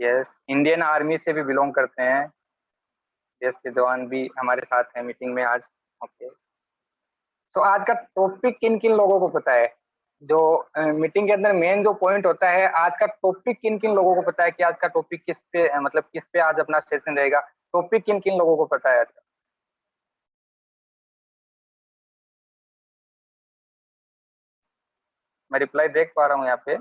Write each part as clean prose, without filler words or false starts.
Yes, Indian army से भी belong करते हैं। देश के जवान भी हमारे साथ हैं मीटिंग में आज। ओके, तो आज का टॉपिक किन किन लोगों को पता है? जो मीटिंग के अंदर मेन जो पॉइंट होता है, आज का टॉपिक किन किन लोगों को पता है कि आज का टॉपिक किस पे मतलब किस पे आज अपना सेशन रहेगा? टॉपिक किन किन लोगों को पता है आज का? मैं रिप्लाई देख पा रहा हूँ यहाँ पे।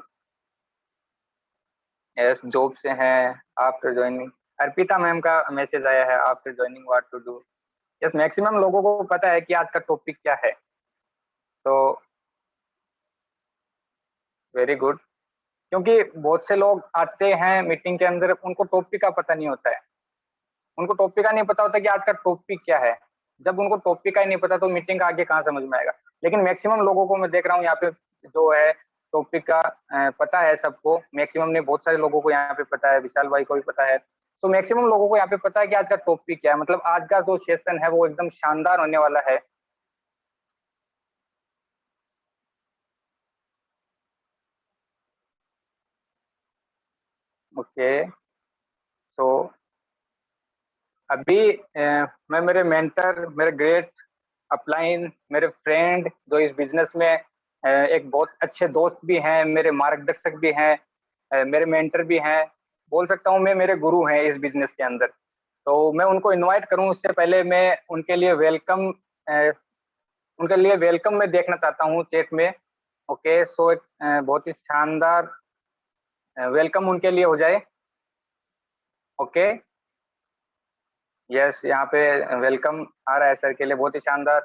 यस, जॉब से हैं, आफ्टर ज्वाइनिंग। अर्पिता मैम का मैसेज आया है, after joining what to do. Yes, maximum लोगों को पता है कि आज का टॉपिक क्या है। तो वेरी गुड, क्योंकि बहुत से लोग आते हैं मीटिंग के अंदर, उनको टॉपिक का पता नहीं होता है। उनको टॉपिक का नहीं पता होता कि आज का टॉपिक क्या है। जब उनको टॉपिक का ही नहीं पता तो मीटिंग का आगे कहाँ समझ में आएगा। लेकिन मैक्सिमम लोगों को मैं देख रहा हूँ यहाँ पे जो है टॉपिक का पता है सबको। मैक्सिमम ने बहुत सारे लोगों को यहाँ पे पता है, विशाल भाई को भी पता है। तो मैक्सिमम लोगों को यहाँ पे पता है कि आज का टॉपिक क्या है। मतलब आज का जो सेशन है वो एकदम शानदार होने वाला है। ओके, तो अभी मैं मेरे मेंटर, मेरे ग्रेट अपलाइन, मेरे फ्रेंड जो इस बिजनेस में एक बहुत अच्छे दोस्त भी हैं, मेरे मार्गदर्शक भी हैं, मेरे मेंटर भी हैं, बोल सकता हूँ मैं मेरे गुरु हैं इस बिजनेस के अंदर। तो मैं उनको इनवाइट करूं उससे पहले मैं उनके लिए वेलकम मैं देखना चाहता हूँ चैट में। ओके, सो एक बहुत ही शानदार वेलकम उनके लिए हो जाए। ओके, यस, यहाँ पे वेलकम आ रहा है सर के लिए, बहुत ही शानदार।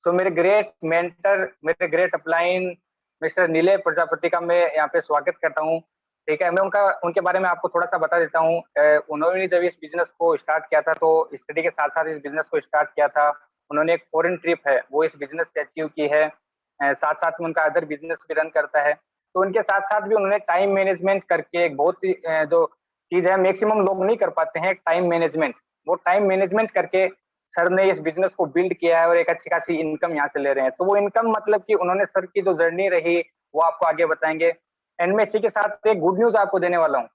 सो मेरे ग्रेट मेंटर, मेरे ग्रेट अपलाइन मिस्टर नीले प्रजापति का मैं यहाँ पे स्वागत करता हूँ। ठीक है, मैं उनके बारे में आपको थोड़ा सा बता देता हूँ। उन्होंने जब इस बिजनेस को स्टार्ट किया था तो स्टडी के साथ साथ इस बिजनेस को स्टार्ट किया था। उन्होंने एक फॉरेन ट्रिप है वो इस बिजनेस से अचीव की है। साथ साथ में उनका अदर बिजनेस भी रन करता है। तो उनके साथ साथ भी उन्होंने टाइम मैनेजमेंट करके एक बहुत ही जो चीज है मैक्सिमम लोग नहीं कर पाते हैं, टाइम मैनेजमेंट। वो टाइम मैनेजमेंट करके सर ने इस बिजनेस को बिल्ड किया है और एक अच्छी खासी इनकम यहाँ से ले रहे हैं। तो वो इनकम मतलब कि उन्होंने सर की जो जर्नी रही वो आपको आगे बताएंगे। एंड में इसी के साथ एक गुड न्यूज आपको देने वाला हूँ,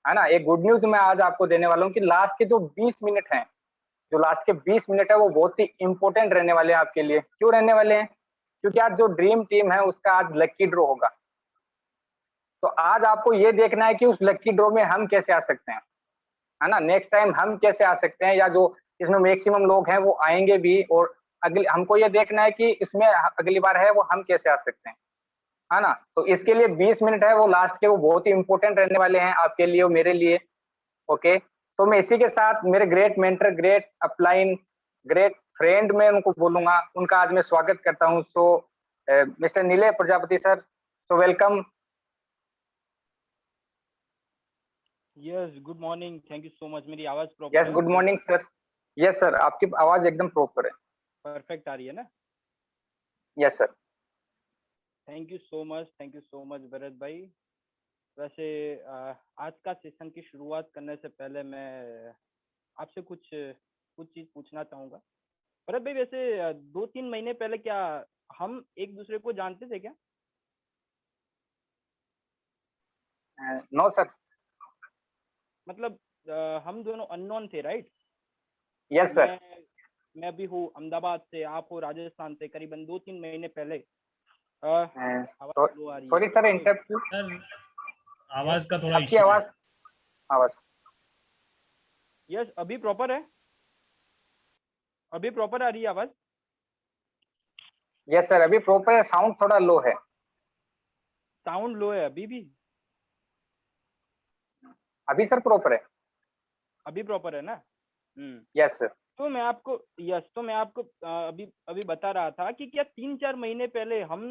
है ना। एक गुड न्यूज मैं आज आपको देने वाला हूँ कि लास्ट के जो 20 मिनट हैं, जो लास्ट के 20 मिनट है वो बहुत ही इंपॉर्टेंट रहने वाले हैं आपके लिए। क्यों रहने वाले हैं? क्योंकि आज जो ड्रीम टीम है उसका आज लकी ड्रॉ होगा। तो आज आपको ये देखना है कि उस लकी ड्रॉ में हम कैसे आ सकते हैं, है ना। नेक्स्ट टाइम हम कैसे आ सकते हैं, या जो इसमें मैक्सिमम लोग हैं वो आएंगे भी, और अगले हमको ये देखना है कि इसमें अगली बार है वो हम कैसे आ सकते हैं, है ना। तो इसके लिए 20 मिनट है वो लास्ट के, वो बहुत ही इंपॉर्टेंट रहने वाले हैं आपके लिए और मेरे लिए। ओके, तो मैं इसी के साथ मेरे great mentor, great upline, great friend मैं उनको बोलूंगा, उनका आज मैं स्वागत करता हूँ। सो मिस्टर नीले Prajapati sir, so welcome. Yes, good morning, thank you so much. मेरी आवाज प्रॉपर यस, है? Good morning sir. Yes sir, आपकी आवाज एकदम प्रॉपर है। परफेक्ट आ रही है ना? Yes sir. Thank you so much Bharat भाई। वैसे आज का सेशन की शुरुआत करने से पहले मैं आपसे कुछ कुछ चीज पूछना चाहूंगा। भरत भाई, वैसे 2-3 महीने पहले क्या हम एक दूसरे को जानते थे क्या? No sir. मतलब हम दोनों अननोन थे, राइट? Yes sir. मैं मैं भी हूँ अहमदाबाद से, आप हो राजस्थान से। करीबन 2-3 महीने पहले आवाज स्लो आ रही है। Sorry sir, okay. Interrupt. Sir, आवाज का थोड़ा आपकी इश्यू है। आवाज, आवाज। यस, अभी प्रॉपर है? अभी प्रॉपर आ रही है आवाज? यस सर, अभी प्रॉपर है, साउंड थोड़ा लो है। साउंड लो है अभी भी? अभी सर प्रॉपर है। अभी प्रॉपर है ना? Yes sir. तो मैं आपको अभी अभी बता रहा था कि क्या 3-4 महीने पहले हम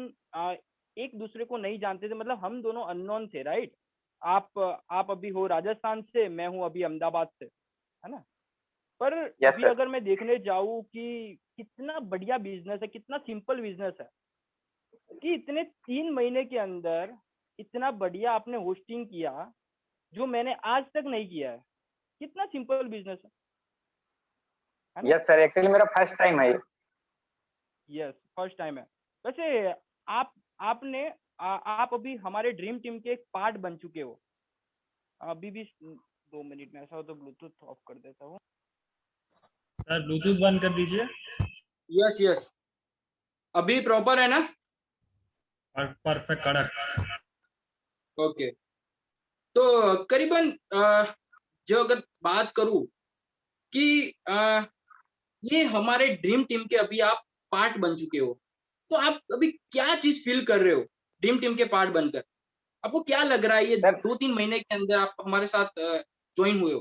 एक दूसरे को नहीं जानते थे। मतलब हम दोनों अननोन थे, राइट? आप अभी हो राजस्थान से, मैं हूँ अभी अहमदाबाद से, है ना? पर यस अभी सर। अगर मैं देखने जाऊँ कि कितना बढ़िया बिजनेस है, कितना सिंपल बिजनेस है, कि इतने 3 महीने के अंदर इतना बढ़िया आपने होस्टिंग किया जो मैंने आज तक नहीं किया है। कितना सिंपल बिजनेस है ना? यस सर, एक्चुअली मेरा फर्स्ट टाइम है ये। यस, फर्स्ट टाइम है। वैसे आप आपने आप अभी हमारे ड्रीम टीम के एक पार्ट बन चुके हो। अभी भी 2 मिनट में, ऐसा हो तो ब्लूटूथ ऑफ कर देता हूँ। सर ब्लूटूथ बंद कर दीजिए। यस यस, अभी प्रॉपर है ना? परफेक्ट, कड़क। ओके, तो करीबन जो अगर बात करूं कि ये हमारे ड्रीम टीम के अभी आप पार्ट बन चुके हो, तो आप अभी क्या चीज फील कर रहे हो ड्रीम टीम के पार्ट बनकर? आपको क्या लग रहा है ये सर 2-3 महीने के अंदर आप हमारे साथ ज्वाइन हुए हो?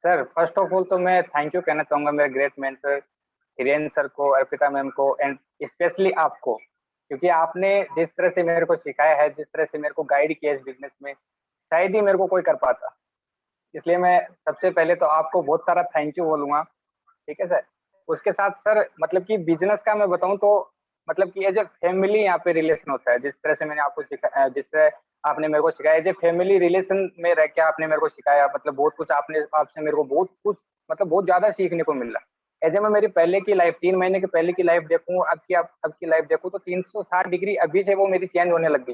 सर फर्स्ट ऑफ ऑल तो मैं थैंक यू कहना चाहूंगा मेरे ग्रेट मेंटर हिरेन सर को, अर्पिता मैम को, एंड स्पेशली आपको, क्योंकि आपने जिस तरह से मेरे को सिखाया है, जिस तरह से मेरे को गाइड किया इस बिजनेस में, शायद ही मेरे को कोई कर पाता। इसलिए मैं सबसे पहले तो आपको बहुत सारा थैंक यू बोलूंगा। ठीक है सर। उसके साथ सर मतलब कि बिजनेस का मैं बताऊं तो मतलब कि एज ए फैमिली यहाँ पे रिलेशन होता है, जिस तरह से मैंने आपको सिखाया, जिस तरह आपने मेरे को सिखाया, एज ए फैमिली रिलेशन में रह के आपने मेरे को सिखाया, मतलब बहुत कुछ आपने, आपसे मेरे को बहुत कुछ मतलब बहुत ज्यादा सीखने को मिला। एज ए मैं मेरी पहले की लाइफ, 3 महीने के पहले की लाइफ देखूं, अब की लाइफ देखूं, तो 360 डिग्री अभी से वो मेरी चेंज होने लग गई।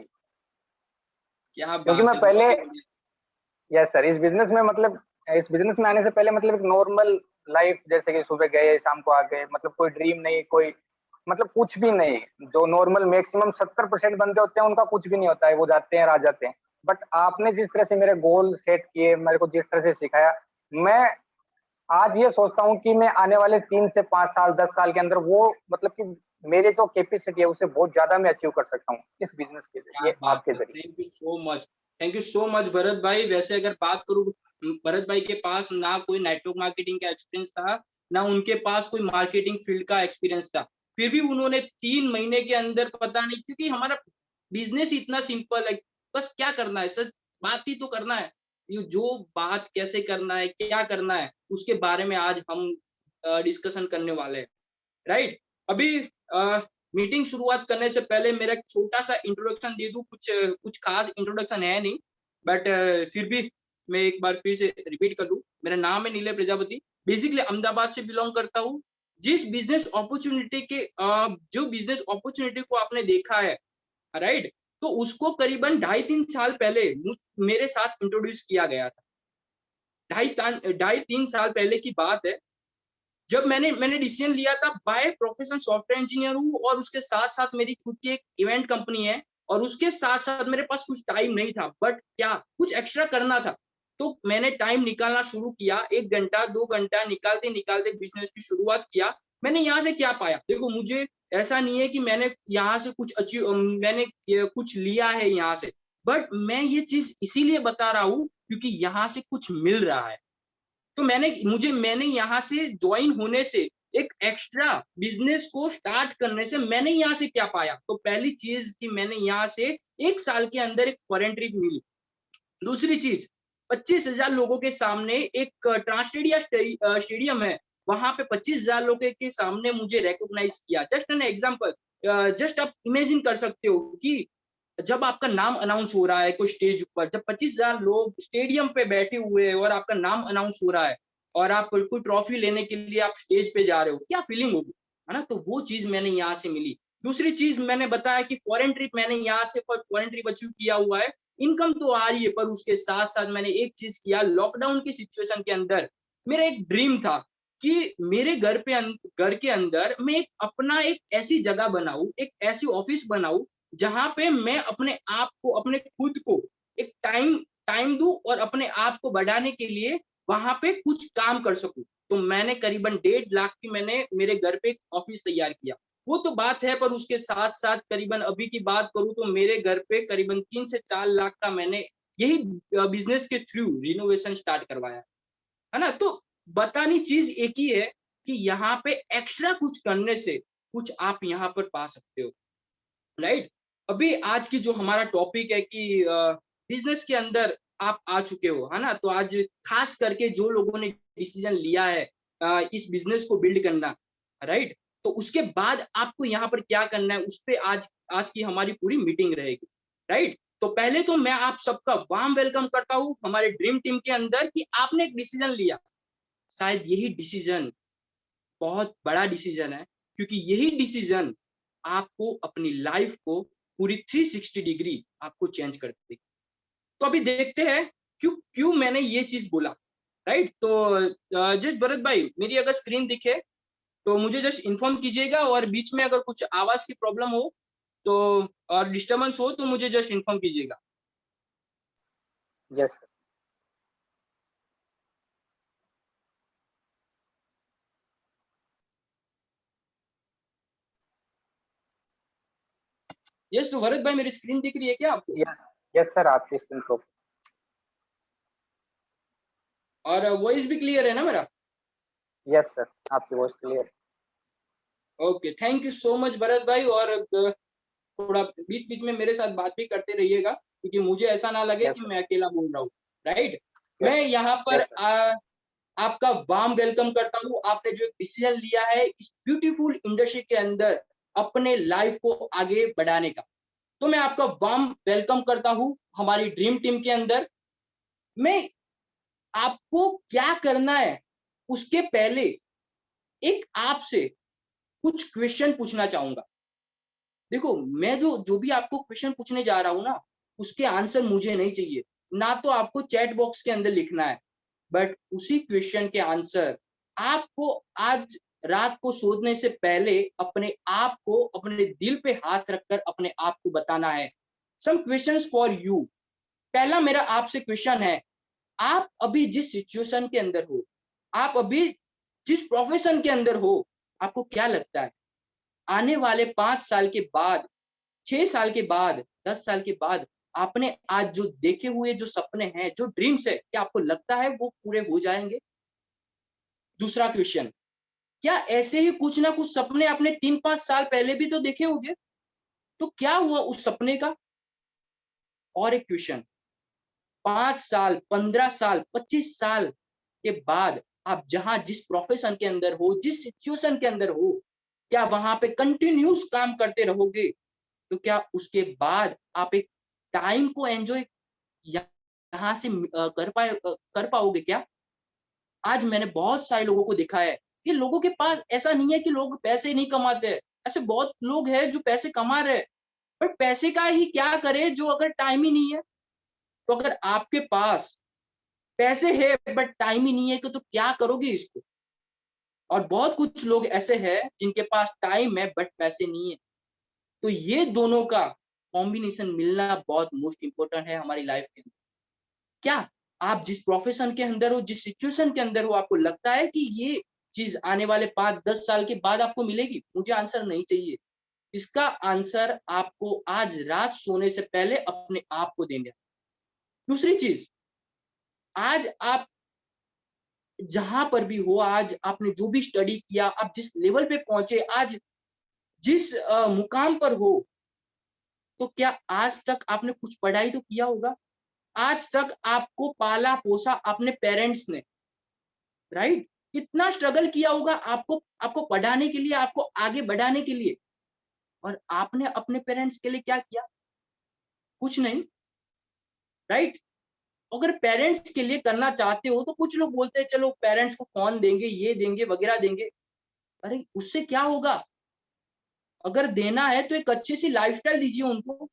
क्या क्योंकि बात मैं है, पहले, बहुत ही बढ़िया। यस सर, इस बिजनेस में मतलब इस बिजनेस में आने से पहले मतलब एक नॉर्मल लाइफ, जैसे कि सुबह गए शाम को आ गए, मतलब कोई ड्रीम नहीं, कोई मतलब कुछ भी नहीं। जो नॉर्मल मैक्सिमम 70% बंदे होते हैं उनका कुछ भी नहीं होता है, वो जाते हैं आ जाते हैं। बट आपने जिस तरह से मेरे गोल सेट किए, मेरे को जिस तरह से सिखाया, मैं आज ये सोचता हूँ कि मैं आने वाले 3 से 5 साल 10 साल के अंदर वो मतलब कि मेरे जो कैपेसिटी है उससे बहुत ज्यादा मैं अचीव कर सकता हूँ इस बिजनेस के क्या जरिए, बात आपके है, जरिए। Thank you so much. Thank you so much Bharat भाई। वैसे अगर बात करूं, भरत भाई के पास ना कोई नेटवर्क मार्केटिंग का एक्सपीरियंस था, ना उनके पास कोई मार्केटिंग फील्ड का एक्सपीरियंस था, फिर भी उन्होंने 3 महीने के अंदर, पता नहीं, क्योंकि हमारा बिजनेस इतना सिंपल है, बस क्या करना है सर, बात ही तो करना है। ये जो बात कैसे करना है, क्या करना है, उसके बारे में आज हम डिस्कशन करने वाले हैं, राइट? अभी मीटिंग शुरुआत करने से पहले मेरा एक छोटा सा इंट्रोडक्शन दे दूं। कुछ कुछ खास इंट्रोडक्शन है नहीं, बट फिर भी मैं एक बार फिर से रिपीट कर दूं। मेरा नाम है नीले प्रजापति, बेसिकली अहमदाबाद से बिलोंग करता हूं। जिस बिजनेस अपॉर्चुनिटी के जो बिजनेस अपॉर्चुनिटी को आपने देखा है, राइट, तो उसको करीबन 2.5-3 साल पहले मेरे साथ इंट्रोड्यूस किया गया था। 2.5-3 साल पहले की बात है, जब मैंने डिसीजन लिया था। बाय प्रोफेशन सॉफ्टवेयर इंजीनियर हूँ, और उसके साथ साथ मेरी खुद की एक इवेंट कंपनी है, और उसके साथ साथ मेरे पास कुछ टाइम नहीं था, बट क्या कुछ एक्स्ट्रा करना था, तो मैंने टाइम निकालना शुरू किया। 1 घंटा 2 घंटा निकालते निकालते बिजनेस की शुरुआत किया। मैंने यहाँ से क्या पाया, देखो, मुझे ऐसा नहीं है कि मैंने यहाँ से कुछ अचीव, मैंने कुछ लिया है यहाँ से, बट मैं ये चीज इसीलिए बता रहा हूँ क्योंकि यहाँ से कुछ मिल रहा है। तो मैंने यहाँ से ज्वाइन होने से, एक एक्स्ट्रा बिजनेस को स्टार्ट करने से मैंने यहाँ से क्या पाया, तो पहली चीज कि मैंने यहाँ से 1 साल के अंदर एक फॉरेन ट्रिप मिली। दूसरी चीज, 25,000 लोगों के सामने, एक ट्रांसटेडिया स्टेडियम है, वहां पे 25,000 लोगों के सामने मुझे रिकॉग्नाइज किया। जस्ट एन एग्जांपल, जस्ट आप इमेजिन कर सकते हो कि जब आपका नाम अनाउंस हो रहा है कोई स्टेज ऊपर, जब 25,000 लोग स्टेडियम पे बैठे हुए हैं और आपका नाम अनाउंस हो रहा है, और आप कोई ट्रॉफी लेने के लिए आप स्टेज पे जा रहे हो, क्या फीलिंग होगी, है ना? तो वो चीज मैंने यहाँ से मिली। दूसरी चीज मैंने बताया कि फॉरेन ट्रिप, मैंने यहाँ से फॉरेन ट्रिप अचीव किया हुआ है। इनकम तो आ रही है, पर उसके साथ साथ मैंने एक चीज किया, लॉकडाउन की सिचुएशन के अंदर मेरा एक ड्रीम था कि मेरे घर के अंदर मैं एक अपना एक ऐसी जगह बनाऊं, एक ऐसी ऑफिस बनाऊं, जहां पे मैं अपने आप को, अपने खुद को एक टाइम टाइम दूं, और अपने आप को बढ़ाने के लिए वहां पे कुछ काम कर सकूं। तो मैंने करीबन 1.5 लाख की मैंने मेरे घर पे एक ऑफिस तैयार किया। वो तो बात है, पर उसके साथ साथ करीबन अभी की बात करूं तो मेरे घर पे करीबन 3 से 4 लाख का मैंने यही बिजनेस के थ्रू रिनोवेशन स्टार्ट करवाया, है ना? तो बतानी चीज एक ही है कि यहाँ पे एक्स्ट्रा कुछ करने से कुछ आप यहाँ पर पा सकते हो, राइट? अभी आज की जो हमारा टॉपिक है कि बिजनेस के अंदर आप आ चुके हो, है ना? तो आज खास करके जो लोगों ने डिसीजन लिया है इस बिजनेस को बिल्ड करना, राइट, तो उसके बाद आपको यहाँ पर क्या करना है, उस पे आज आज की हमारी पूरी मीटिंग रहेगी, राइट? तो पहले तो मैं आप सबका वार्म वेलकम करता हूँ हमारे ड्रीम टीम के अंदर कि आपने एक डिसीजन लिया। शायद यही डिसीजन बहुत बड़ा डिसीजन है, क्योंकि यही डिसीजन आपको अपनी लाइफ को पूरी 360 डिग्री आपको चेंज कर देगी। तो अभी देखते हैं क्यों क्यों मैंने ये चीज बोला, राइट। तो जस्ट भरत भाई, मेरी अगर स्क्रीन दिखे तो मुझे जस्ट इन्फॉर्म कीजिएगा, और बीच में अगर कुछ आवाज की प्रॉब्लम हो तो और डिस्टर्बेंस हो तो मुझे जस्ट इन्फॉर्म कीजिएगा। Yes sir. यस, तो भरत भाई मेरी स्क्रीन दिख रही है क्या आपको? यस यस सर, आपकी स्क्रीन को। और वॉइस भी क्लियर है ना मेरा? यस सर, आपकी voice clear. Okay, thank you so much Bharat भाई। और थोड़ा बीच बीच में मेरे साथ बात भी करते रहिएगा, क्योंकि मुझे ऐसा ना लगे यस कि सर। मैं अकेला बोल रहा हूँ, राइट। यस मैं यहाँ पर यस सर। आपका वार्म वेलकम करता हूँ। आपने जो डिसीजन लिया है इस ब्यूटीफुल इंडस्ट्री के अंदर अपने लाइफ को आगे बढ़ाने का, तो मैं आपका वार्म वेलकम करता हूँ हमारी ड्रीम टीम के अंदर। मैं आपको क्या करना है उसके पहले एक आपसे कुछ क्वेश्चन पूछना चाहूंगा। देखो, मैं जो जो भी आपको क्वेश्चन पूछने जा रहा हूँ ना, उसके आंसर मुझे नहीं चाहिए, ना तो आपको चैट बॉक्स के अंदर लिखना है, बट उसी क्वेश्चन के आंसर आपको आज रात को सोने से पहले अपने आप को अपने दिल पे हाथ रखकर अपने आप को बताना है। Some questions for you. पहला मेरा आपसे क्वेश्चन है, आप अभी जिस सिचुएशन के अंदर हो, आप अभी जिस प्रोफेशन के अंदर हो, आपको क्या लगता है आने वाले 5 साल के बाद, 6 साल के बाद, 10 साल के बाद आपने आज जो देखे हुए जो सपने हैं, जो ड्रीम्स है, क्या आपको लगता है वो पूरे हो जाएंगे? दूसरा क्वेश्चन, क्या ऐसे ही कुछ ना कुछ सपने आपने 3-5 साल पहले भी तो देखे होंगे, तो क्या हुआ उस सपने का? और एक क्वेश्चन, 5 साल, 15 साल, 25 साल के बाद आप जहां जिस प्रोफेशन के अंदर हो, जिस सिचुएशन के अंदर हो, क्या वहां पे कंटिन्यूस काम करते रहोगे? तो क्या उसके बाद आप एक टाइम को एंजॉय यहाँ से कर पाओगे क्या? आज मैंने बहुत सारे लोगों को देखा है कि लोगों के पास ऐसा नहीं है कि लोग पैसे नहीं कमाते हैं, ऐसे बहुत लोग हैं जो पैसे कमा रहे हैं, बट पैसे का ही क्या करे जो अगर टाइम ही नहीं है। तो अगर आपके पास पैसे है बट टाइम ही नहीं है तो क्या करोगे इसको? और बहुत कुछ लोग ऐसे हैं जिनके पास टाइम है बट पैसे नहीं है। तो ये दोनों का कॉम्बिनेशन मिलना बहुत मोस्ट इंपॉर्टेंट है हमारी लाइफ के लिए। क्या आप जिस प्रोफेशन के अंदर हो, जिस सिचुएशन के अंदर हो, आपको लगता है कि ये चीज आने वाले 5-10 साल के बाद आपको मिलेगी? मुझे आंसर नहीं चाहिए, इसका आंसर आपको आज रात सोने से पहले अपने आप को देना है। दूसरी चीज, आज आप जहां पर भी हो, आज आपने जो भी स्टडी किया, आप जिस लेवल पे पहुंचे, आज जिस मुकाम पर हो, तो क्या आज तक आपने कुछ पढ़ाई तो किया होगा? आज तक आपको पाला पोसा अपने पेरेंट्स ने, राइट? कितना स्ट्रगल किया होगा आपको, आपको पढ़ाने के लिए, आपको आगे बढ़ाने के लिए। और आपने अपने पेरेंट्स के लिए क्या किया? कुछ नहीं, राइट? अगर पेरेंट्स के लिए करना चाहते हो तो कुछ लोग बोलते हैं चलो पेरेंट्स को फोन देंगे, ये देंगे, वगैरह देंगे। अरे उससे क्या होगा? अगर देना है तो एक अच्छी सी लाइफस्टाइल दीजिए उनको।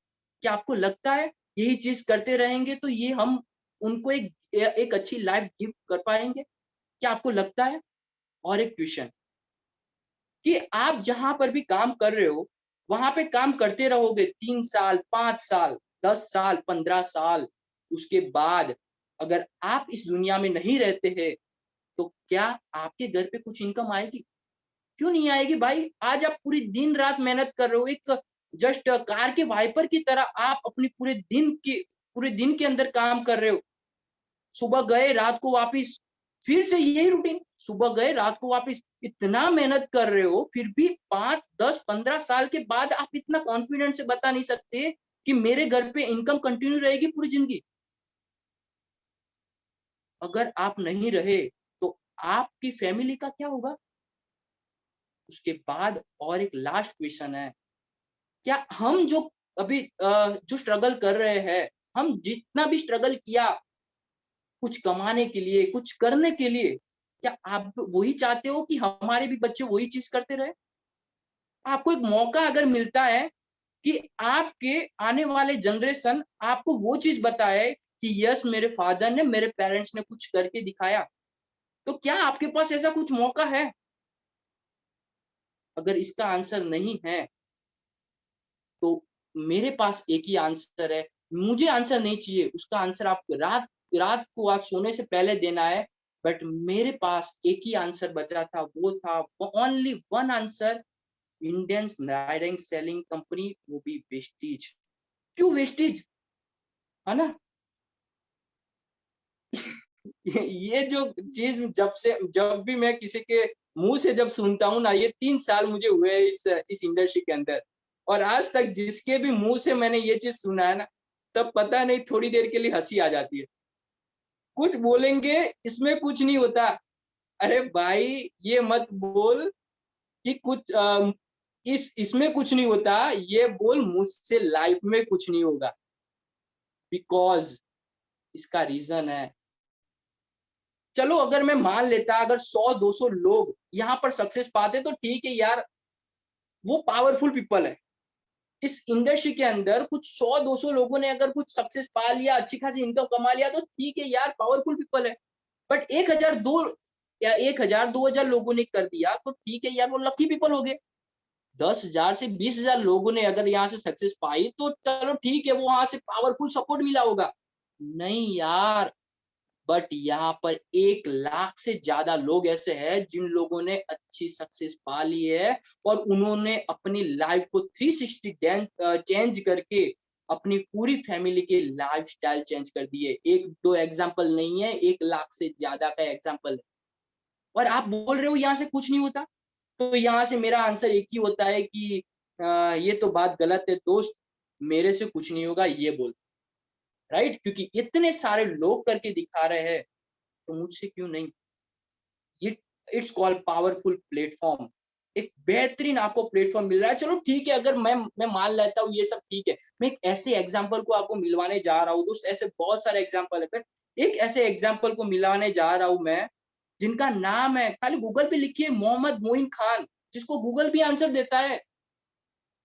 क्या आपको लगता है यही चीज करते रहेंगे तो ये हम उनको एक अच्छी लाइफ गिफ्ट कर पाएंगे? क्या आपको लगता है? और एक क्वेश्चन, कि आप जहां पर भी काम कर रहे हो वहां पे काम करते रहोगे 3 साल, 5 साल, 10 साल, 15 साल, उसके बाद अगर आप इस दुनिया में नहीं रहते हैं तो क्या आपके घर पे कुछ इनकम आएगी? क्यों नहीं आएगी भाई? आज आप पूरी दिन रात मेहनत कर रहे हो, एक जस्ट कार के वाइपर की तरह आप अपनी पूरे दिन के अंदर काम कर रहे हो। सुबह गए रात को वापिस, फिर से यही रूटीन, सुबह गए रात को वापिस, इतना मेहनत कर रहे हो, फिर भी 5, 10, 15 साल के बाद आप इतना कॉन्फिडेंस से बता नहीं सकते कि मेरे घर पे इनकम कंटिन्यू रहेगी पूरी जिंदगी। अगर आप नहीं रहे तो आपकी फैमिली का क्या होगा? उसके बाद और एक लास्ट क्वेश्चन है, क्या हम जो अभी जो स्ट्रगल कर रहे हैं, हम जितना भी स्ट्रगल किया कुछ कमाने के लिए, कुछ करने के लिए, क्या आप वही चाहते हो कि हमारे भी बच्चे वही चीज करते रहे? आपको एक मौका अगर मिलता है कि आपके आने वाले जनरेशन आपको वो चीज बताए कि यस मेरे फादर ने, मेरे पेरेंट्स ने कुछ करके दिखाया। तो क्या आपके पास ऐसा कुछ मौका है? अगर इसका आंसर नहीं है तो मेरे पास एक ही आंसर है, मुझे आंसर नहीं चाहिए, उसका आंसर आपको रात रात को आज सोने से पहले देना है। बट मेरे पास एक ही आंसर बचा था, वो था only one answer, Indian riding selling company, वो भी वेस्टीज। क्यों वेस्टीज? है ना? ये जो चीज जब भी मैं किसी के मुंह से जब सुनता हूँ ना, ये 3 साल मुझे हुए इस इंडस्ट्री के अंदर, और आज तक जिसके भी मुंह से मैंने ये चीज सुना है ना, तब पता नहीं थोड़ी देर के लिए हंसी आ जाती है। कुछ बोलेंगे इसमें कुछ नहीं होता, अरे भाई ये मत बोल कि कुछ इसमें कुछ नहीं होता, ये बोल मुझसे लाइफ में कुछ नहीं होगा, बिकॉज इसका रीजन है। चलो अगर मैं मान लेता अगर 100-200 लोग यहाँ पर सक्सेस पाते तो ठीक है यार, वो पावरफुल पीपल है। इस इंडस्ट्री के अंदर कुछ 100-200 लोगों ने अगर कुछ सक्सेस पा लिया, अच्छी खासी इनकम कमा लिया, तो ठीक है यार, पावरफुल पीपल है। बट 1,000-2,000 लोगों ने कर दिया तो ठीक है यार, वो लकी पीपल हो गए। 10,000 से 20,000 लोगों ने अगर यहाँ से सक्सेस पाई तो चलो ठीक है, वो वहां से पावरफुल सपोर्ट मिला होगा। नहीं यार, बट यहाँ पर 1,00,000 से ज्यादा लोग ऐसे हैं जिन लोगों ने अच्छी सक्सेस पा ली है, और उन्होंने अपनी लाइफ को 360 चेंज करके अपनी पूरी फैमिली की लाइफ स्टाइल चेंज कर दिए। एक दो एग्जाम्पल नहीं है, 1,00,000 से ज्यादा का एग्जाम्पल है। और आप बोल रहे हो यहाँ से कुछ नहीं होता, तो यहाँ से मेरा आंसर एक ही होता है कि ये तो बात गलत है दोस्त, मेरे से कुछ नहीं होगा ये बोल, राइट? क्योंकि इतने सारे लोग करके दिखा रहे हैं, तो मुझसे क्यों नहीं? ये इट्स कॉल्ड पावरफुल प्लेटफॉर्म। एक बेहतरीन आपको प्लेटफॉर्म मिल रहा है। चलो ठीक है, अगर मैं मान लेता हूँ ये सब ठीक है, मैं एक ऐसे एग्जांपल को आपको मिलवाने जा रहा हूँ दोस्त, ऐसे बहुत सारे एग्जांपल है, पर एक ऐसे एग्जांपल को मिलवाने जा रहा हूँ मैं, जिनका नाम है, खाली गूगल पे लिखिए, मोहम्मद मोइन खान, जिसको गूगल भी आंसर देता है।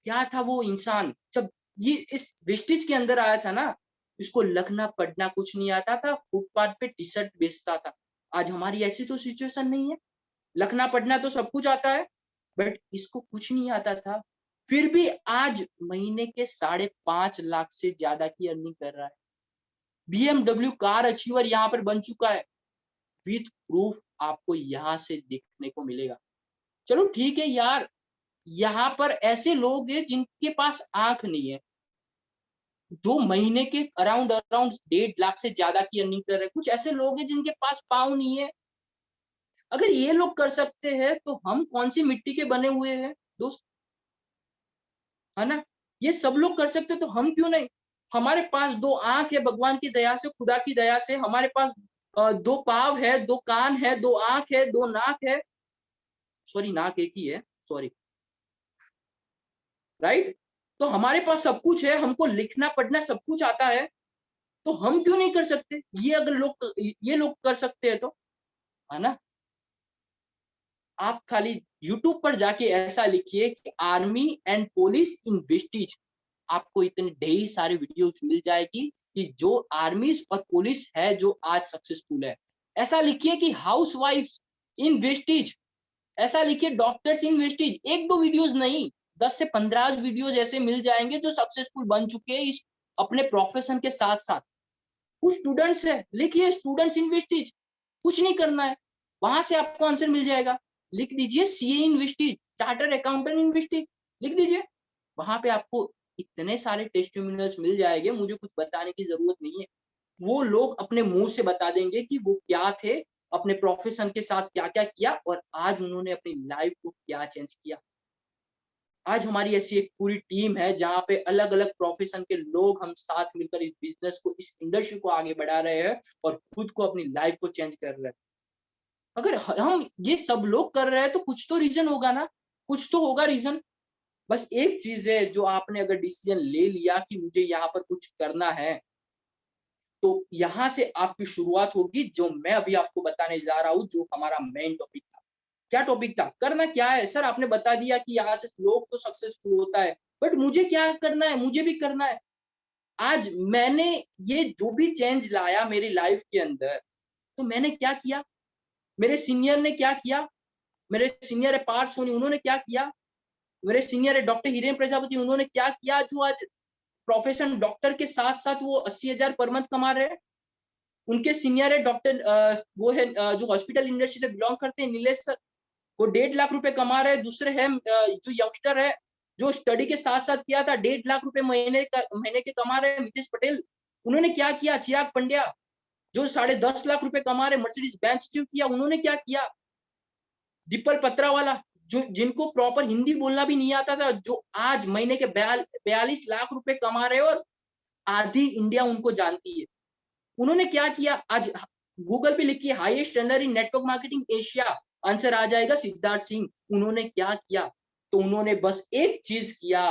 क्या था वो इंसान जब ये इस वेस्टेज के अंदर आया था ना, इसको लिखना पढ़ना कुछ नहीं आता था, फुटपाथ पे टी शर्ट बेचता था। आज हमारी ऐसी तो सिचुएशन नहीं है, लिखना पढ़ना तो सब कुछ आता है, बट इसको कुछ नहीं आता था, फिर भी आज महीने के 5.5 लाख से ज्यादा की अर्निंग कर रहा है। BMW कार अचीवर यहाँ पर बन चुका है, विथ प्रूफ आपको यहाँ से देखने को मिलेगा। चलो ठीक है यार, यहाँ पर ऐसे लोग हैं जिनके पास आंख नहीं है, जो महीने के अराउंड 1.5 लाख से ज्यादा की अर्निंग कर रहे हैं। कुछ ऐसे लोग हैं जिनके पास पाँव नहीं है। अगर ये लोग कर सकते हैं तो हम कौन सी मिट्टी के बने हुए हैं दोस्त? है ना? ये सब लोग कर सकते तो हम क्यों नहीं? हमारे पास 2 आंख है भगवान की दया से, खुदा की दया से, हमारे पास 2 पाँव है, 2 कान है, 2 आंख है, 2 नाक है, सॉरी नाक एक ही है, सॉरी, राइट? तो हमारे पास सब कुछ है, हमको लिखना पढ़ना सब कुछ आता है, तो हम क्यों नहीं कर सकते? ये लोग कर सकते हैं तो, है ना? आप खाली यूट्यूब पर जाके ऐसा लिखिए कि army and police in wastage, आपको इतने ढेर सारे वीडियोस मिल जाएगी कि जो आर्मी और पुलिस है जो आज सक्सेसफुल है। ऐसा लिखिए कि हाउस वाइफ्स इन वेस्टेज, ऐसा लिखिए डॉक्टर्स इन वेस्टेज। 1-2 वीडियोस नहीं, 10 से 15 वीडियोस ऐसे मिल जाएंगे जो सक्सेसफुल बन चुके हैं इस अपने प्रोफेशन के साथ साथ। कुछ स्टूडेंट्स है, लिखिए स्टूडेंट्स इन वेस्टेज, कुछ नहीं करना है, वहां से आपको आंसर मिल जाएगा। लिख दीजिए सीए इन वेस्टेज, चार्टर्ड अकाउंटेंट इन वेस्टेज, लिख दीजिए, वहां पे आपको इतने सारे टेस्टिमोनियल्स मिल जाएंगे, मुझे कुछ बताने की जरूरत नहीं है। वो लोग अपने मुंह से बता देंगे कि वो क्या थे, अपने प्रोफेशन के साथ क्या क्या किया, और आज उन्होंने अपनी लाइफ को क्या चेंज किया। आज हमारी ऐसी एक पूरी टीम है जहाँ पे अलग अलग प्रोफेशन के लोग हम साथ मिलकर इस बिजनेस को, इस इंडस्ट्री को आगे बढ़ा रहे हैं और खुद को, अपनी लाइफ को चेंज कर रहे हैं। अगर हम ये सब लोग कर रहे हैं तो कुछ तो रीजन होगा ना, कुछ तो होगा रीजन। बस एक चीज है, जो आपने अगर डिसीजन ले लिया कि मुझे यहाँ पर कुछ करना है, तो यहाँ से आपकी शुरुआत होगी, जो मैं अभी आपको बताने जा रहा हूँ, जो हमारा मेन टॉपिक था। क्या टॉपिक था? करना क्या है सर? आपने बता दिया कि यहाँ से लोग तो सक्सेसफुल होता है, बट मुझे क्या करना है? मुझे भी करना है। आज मैंने ये जो भी चेंज लाया मेरी लाइफ के अंदर, तो मैंने क्या किया, मेरे सीनियर ने क्या किया, मेरे सीनियर है पार्थ सोनी, उन्होंने क्या किया, मेरे सीनियर है डॉक्टर हिरेन प्रजापति, उन्होंने क्या किया, जो आज प्रोफेशन डॉक्टर के साथ साथ वो 80,000 पर मंथ कमा रहे हैं। उनके सीनियर है डॉक्टर वो है जो हॉस्पिटल इंडस्ट्री से बिलोंग करते हैं, नीलेश सर, वो 1.5 लाख रुपए कमा रहे हैं। दूसरे है जो यंगस्टर है जो स्टडी के साथ साथ किया था, 1.5 लाख रुपए महीने के कमा रहे हैं, मितेश पटेल, उन्होंने क्या किया। चिराग पंड्या जो 10.5 लाख रुपए कमा रहे, मर्सिडीज बेंच किया, उन्होंने क्या किया। दीपल पत्रावाला जो जिनको प्रॉपर हिंदी बोलना भी नहीं आता था, जो आज महीने के 42 लाख रुपए कमा रहे और आधी इंडिया उनको जानती है। उन्होंने क्या किया, आज गूगल पे लिखिए highest runner in network marketing Asia, answer आ जाएगा सिद्धार्थ सिंह। उन्होंने क्या किया, तो उन्होंने बस एक चीज किया।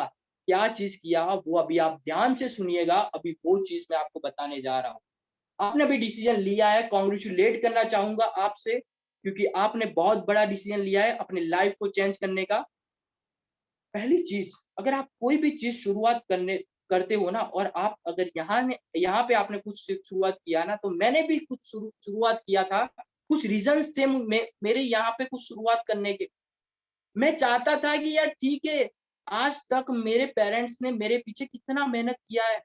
क्या चीज किया वो अभी आप ध्यान से सुनिएगा, अभी वो चीज मैं आपको बताने जा रहा हूँ। आपने अभी डिसीजन लिया है, कॉन्ग्रेचुलेट करना चाहूंगा आपसे, क्योंकि आपने बहुत बड़ा डिसीजन लिया है अपनी लाइफ को चेंज करने का। पहली चीज, अगर आप कोई भी चीज शुरुआत करते हो ना, और आप अगर यहाँ पे आपने कुछ शुरुआत किया ना, तो मैंने भी कुछ शुरुआत किया था, कुछ रीजंस थे मेरे यहाँ पे कुछ शुरुआत करने के। मैं चाहता था कि यार ठीक है, आज तक मेरे पेरेंट्स ने मेरे पीछे कितना मेहनत किया है,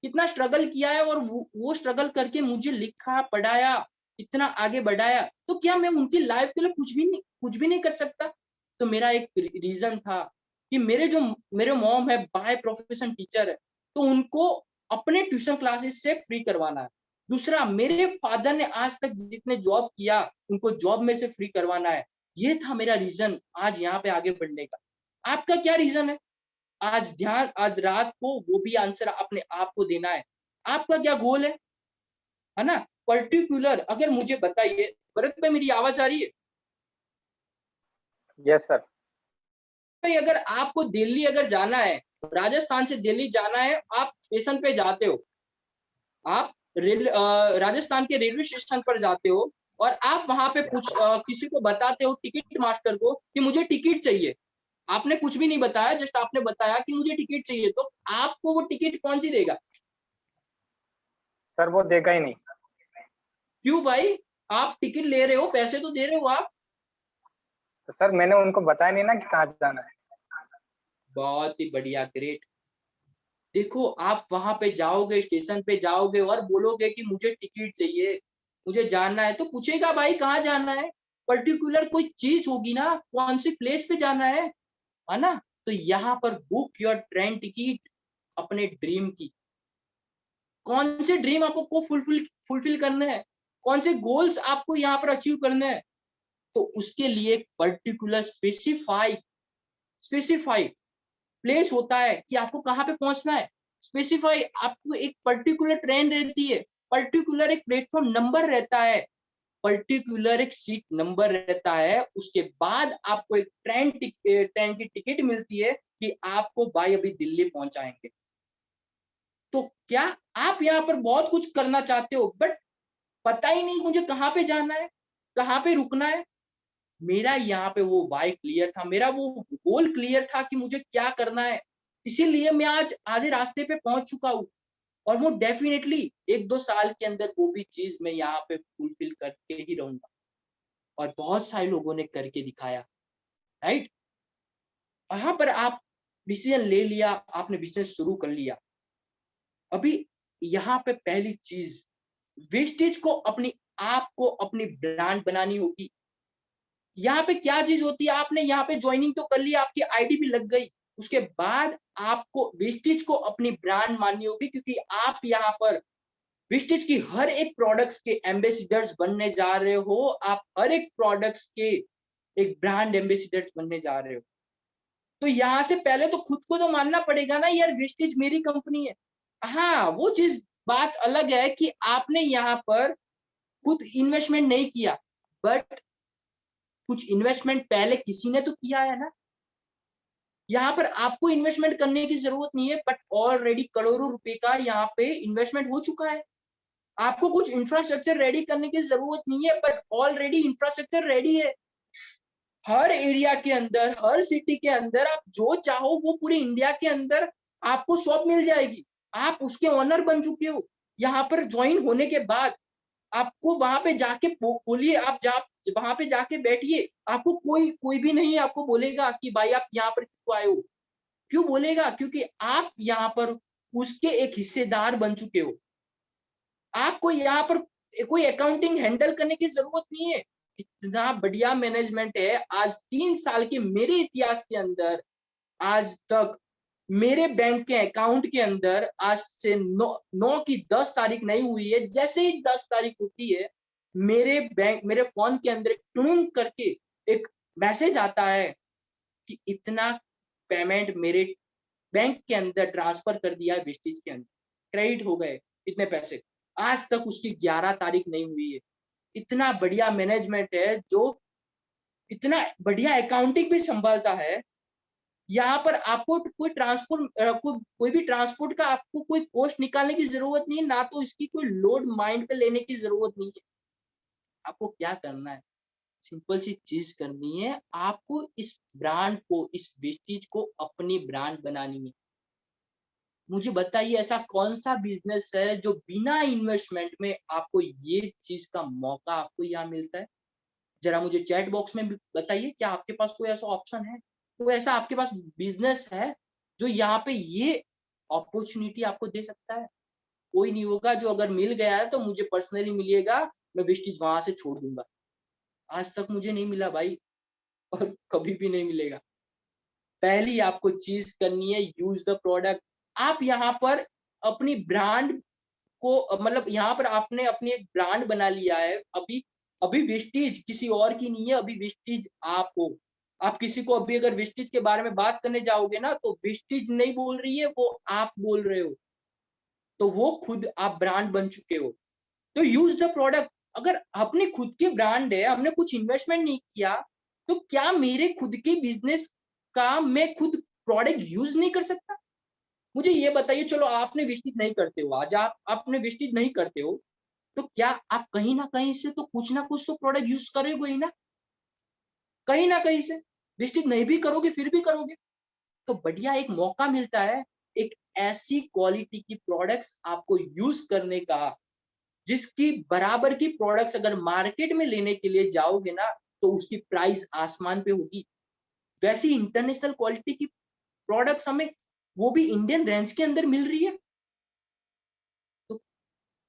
कितना स्ट्रगल किया है, और वो स्ट्रगल करके मुझे लिखा पढ़ाया, इतना आगे बढ़ाया, तो क्या मैं उनकी लाइफ के लिए कुछ भी नहीं कर सकता। तो मेरा एक रीजन था कि मेरे मॉम है बाय प्रोफेशन टीचर है, तो उनको अपने ट्यूशन क्लासेस से फ्री करवाना है। दूसरा, मेरे फादर ने आज तक जितने जॉब किया उनको जॉब में से फ्री करवाना है। ये था मेरा रीजन आज यहाँ पे आगे बढ़ने का। आपका क्या रीजन है? आज रात को वो भी आंसर अपने आप को देना है। आपका क्या गोल है ना? पर्टिकुलर अगर मुझे बताइए, भरत भाई मेरी आवाज आ रही है? Yes sir. भाई अगर आपको दिल्ली अगर जाना है, राजस्थान से दिल्ली जाना है, आप स्टेशन पे जाते हो, आप राजस्थान के रेलवे स्टेशन पर जाते हो, और आप वहां पे किसी को बताते हो, टिकट मास्टर को, कि मुझे टिकट चाहिए। आपने कुछ भी नहीं बताया, जस्ट आपने बताया कि मुझे टिकट चाहिए, तो आपको वो टिकट कौन सी देगा? सर वो देगा ही नहीं। क्यों भाई? आप टिकट ले रहे हो, पैसे तो दे रहे हो आप। तो सर मैंने उनको बताया नहीं ना कि कहाँ जाना है। बहुत ही बढ़िया, ग्रेट। देखो, आप वहां पे जाओगे, स्टेशन पे जाओगे और बोलोगे कि मुझे टिकट चाहिए, मुझे जानना है, तो पूछेगा भाई कहाँ जाना है, पर्टिकुलर कोई चीज होगी ना, कौन सी प्लेस पे जाना है ना? तो यहाँ पर बुक योर ट्रेन टिकट अपने ड्रीम की। कौन से ड्रीम आपको फुलफिल करने हैं, कौन से गोल्स आपको यहाँ पर अचीव करने हैं, तो उसके लिए पर्टिकुलर स्पेसिफाई प्लेस होता है कि आपको कहाँ पे पहुंचना है। स्पेसिफाई आपको एक पर्टिकुलर ट्रेन रहती है, पर्टिकुलर एक प्लेटफॉर्म नंबर रहता है, पर्टिकुलर एक सीट नंबर रहता है। उसके बाद आपको एक ट्रेन की टिकट मिलती है कि आपको भाई अभी दिल्ली पहुंचाएंगे। तो क्या आप यहाँ पर बहुत कुछ करना चाहते हो, बट पता ही नहीं मुझे कहाँ पे जाना है, कहाँ पे रुकना है। मेरा यहाँ पे वो वाई क्लियर था, मेरा वो गोल क्लियर था कि मुझे क्या करना है। इसीलिए मैं आज आधे रास्ते पे पहुंच चुका हूँ, और वो डेफिनेटली 1-2 साल के अंदर वो भी चीज मैं यहाँ पे फुलफिल करके ही रहूंगा, और बहुत सारे लोगों ने करके दिखाया, राइट? यहाँ पर आप डिसीजन ले लिया, आपने बिजनेस शुरू कर लिया। अभी यहाँ पे पहली चीज, वेस्टेज को आपको अपनी ब्रांड बनानी होगी। यहाँ पे क्या चीज होती है, आपने यहाँ पे ज्वाइनिंग तो कर लिया, आपकी आईडी भी लग गई, उसके बाद आपको वेस्टेज को अपनी ब्रांड माननी होगी, क्योंकि आप यहाँ पर वेस्टेज की हर एक प्रोडक्ट्स के एम्बेसडर्स बनने जा रहे हो। आप हर एक प्रोडक्ट्स के एक ब्रांड एम्बेसडर्स बनने जा रहे हो। तो यहाँ से पहले तो खुद को तो मानना पड़ेगा ना, यार वेस्टेज मेरी कंपनी है। हाँ, वो चीज बात अलग है कि आपने यहाँ पर खुद इन्वेस्टमेंट नहीं किया, बट कुछ इन्वेस्टमेंट पहले किसी ने तो किया है ना। यहाँ पर आपको इन्वेस्टमेंट करने की जरूरत नहीं है, बट ऑलरेडी करोड़ों रुपए का यहाँ पे इन्वेस्टमेंट हो चुका है। आपको कुछ इंफ्रास्ट्रक्चर रेडी करने की जरूरत नहीं है, बट ऑलरेडी इंफ्रास्ट्रक्चर रेडी है। हर एरिया के अंदर, हर सिटी के अंदर आप जो चाहो वो पूरे इंडिया के अंदर आपको शॉप मिल जाएगी। आप उसके ऑनर बन चुके हो। यहाँ पर ज्वाइन होने के बाद आपको वहां पे जाके बोलिए, आप वहां पे जाके बैठिए, आपको कोई भी नहीं आपको बोलेगा कि भाई आप यहाँ पर क्यों आए हो। क्यों बोलेगा? क्योंकि आप यहाँ पर उसके एक हिस्सेदार बन चुके हो। आपको यहाँ पर कोई अकाउंटिंग हैंडल करने की जरूरत नहीं है। इतना बढ़िया मैनेजमेंट है। आज 3 साल के मेरे इतिहास के अंदर आज तक मेरे बैंक के अकाउंट के अंदर आज से 9 की 10 तारीख नहीं हुई है। जैसे ही 10 तारीख होती है, मेरे फोन के अंदर टुन करके एक मैसेज आता है कि इतना पेमेंट मेरे बैंक के अंदर ट्रांसफर कर दिया है, वेस्टेज के अंदर क्रेडिट हो गए इतने पैसे। आज तक उसकी 11 तारीख नहीं हुई है। इतना बढ़िया मैनेजमेंट है, जो इतना बढ़िया अकाउंटिंग भी संभालता है। यहाँ पर आपको कोई कोई भी ट्रांसपोर्ट का आपको कोई कॉस्ट निकालने की जरूरत नहीं है, ना तो इसकी कोई लोड माइंड पे लेने की जरूरत नहीं है। आपको क्या करना है? सिंपल सी चीज करनी है। आपको इस ब्रांड को, इस वेस्टेज को अपनी ब्रांड बनानी है। मुझे बताइए ऐसा कौन सा बिजनेस है जो बिना इन्वेस्टमेंट में आपको ये चीज का मौका आपको यहाँ मिलता है? जरा मुझे चैट बॉक्स में बताइए, क्या आपके पास कोई ऐसा ऑप्शन है, कोई ऐसा आपके पास बिजनेस है जो यहाँ पे ये अपॉर्चुनिटी आपको दे सकता है? कोई नहीं होगा। जो अगर मिल गया है तो मुझे पर्सनली मिलेगा, मैं वेस्टेज वहां से छोड़ दूंगा। आज तक मुझे नहीं मिला भाई, और कभी भी नहीं मिलेगा। पहली आपको चीज करनी है, यूज द प्रोडक्ट। आप यहाँ पर अपनी ब्रांड को, मतलब यहाँ पर आपने अपनी एक ब्रांड बना लिया है। अभी वेस्टेज किसी और की नहीं है, अभी वेस्टेज आप हो। आप किसी को अभी अगर वेस्टेज के बारे में बात करने जाओगे ना, तो वेस्टेज नहीं बोल रही है, वो आप बोल रहे हो। तो वो खुद आप ब्रांड बन चुके हो। तो यूज द प्रोडक्ट। अगर अपनी खुद की ब्रांड है, हमने कुछ इन्वेस्टमेंट नहीं किया, तो क्या मेरे खुद के बिजनेस का मैं खुद प्रोडक्ट यूज नहीं कर सकता? मुझे ये बताइए, चलो आपने वेस्टेज नहीं करते हो, आज आपने वेस्टेज नहीं करते हो, तो क्या आप कहीं ना कहीं से तो कुछ ना कुछ तो प्रोडक्ट यूज करोगे ही ना? कहीं ना कहीं से। वेस्टेज नहीं भी करोगे फिर भी करोगे। तो बढ़िया एक मौका मिलता है, एक ऐसी क्वालिटी की प्रोडक्ट्स आपको यूज करने का, जिसकी बराबर की प्रोडक्ट्स अगर मार्केट में लेने के लिए जाओगे ना, तो उसकी प्राइस आसमान पे होगी। वैसी इंटरनेशनल क्वालिटी की प्रोडक्ट्स हमें, वो भी इंडियन रेंज के अंदर मिल रही है। तो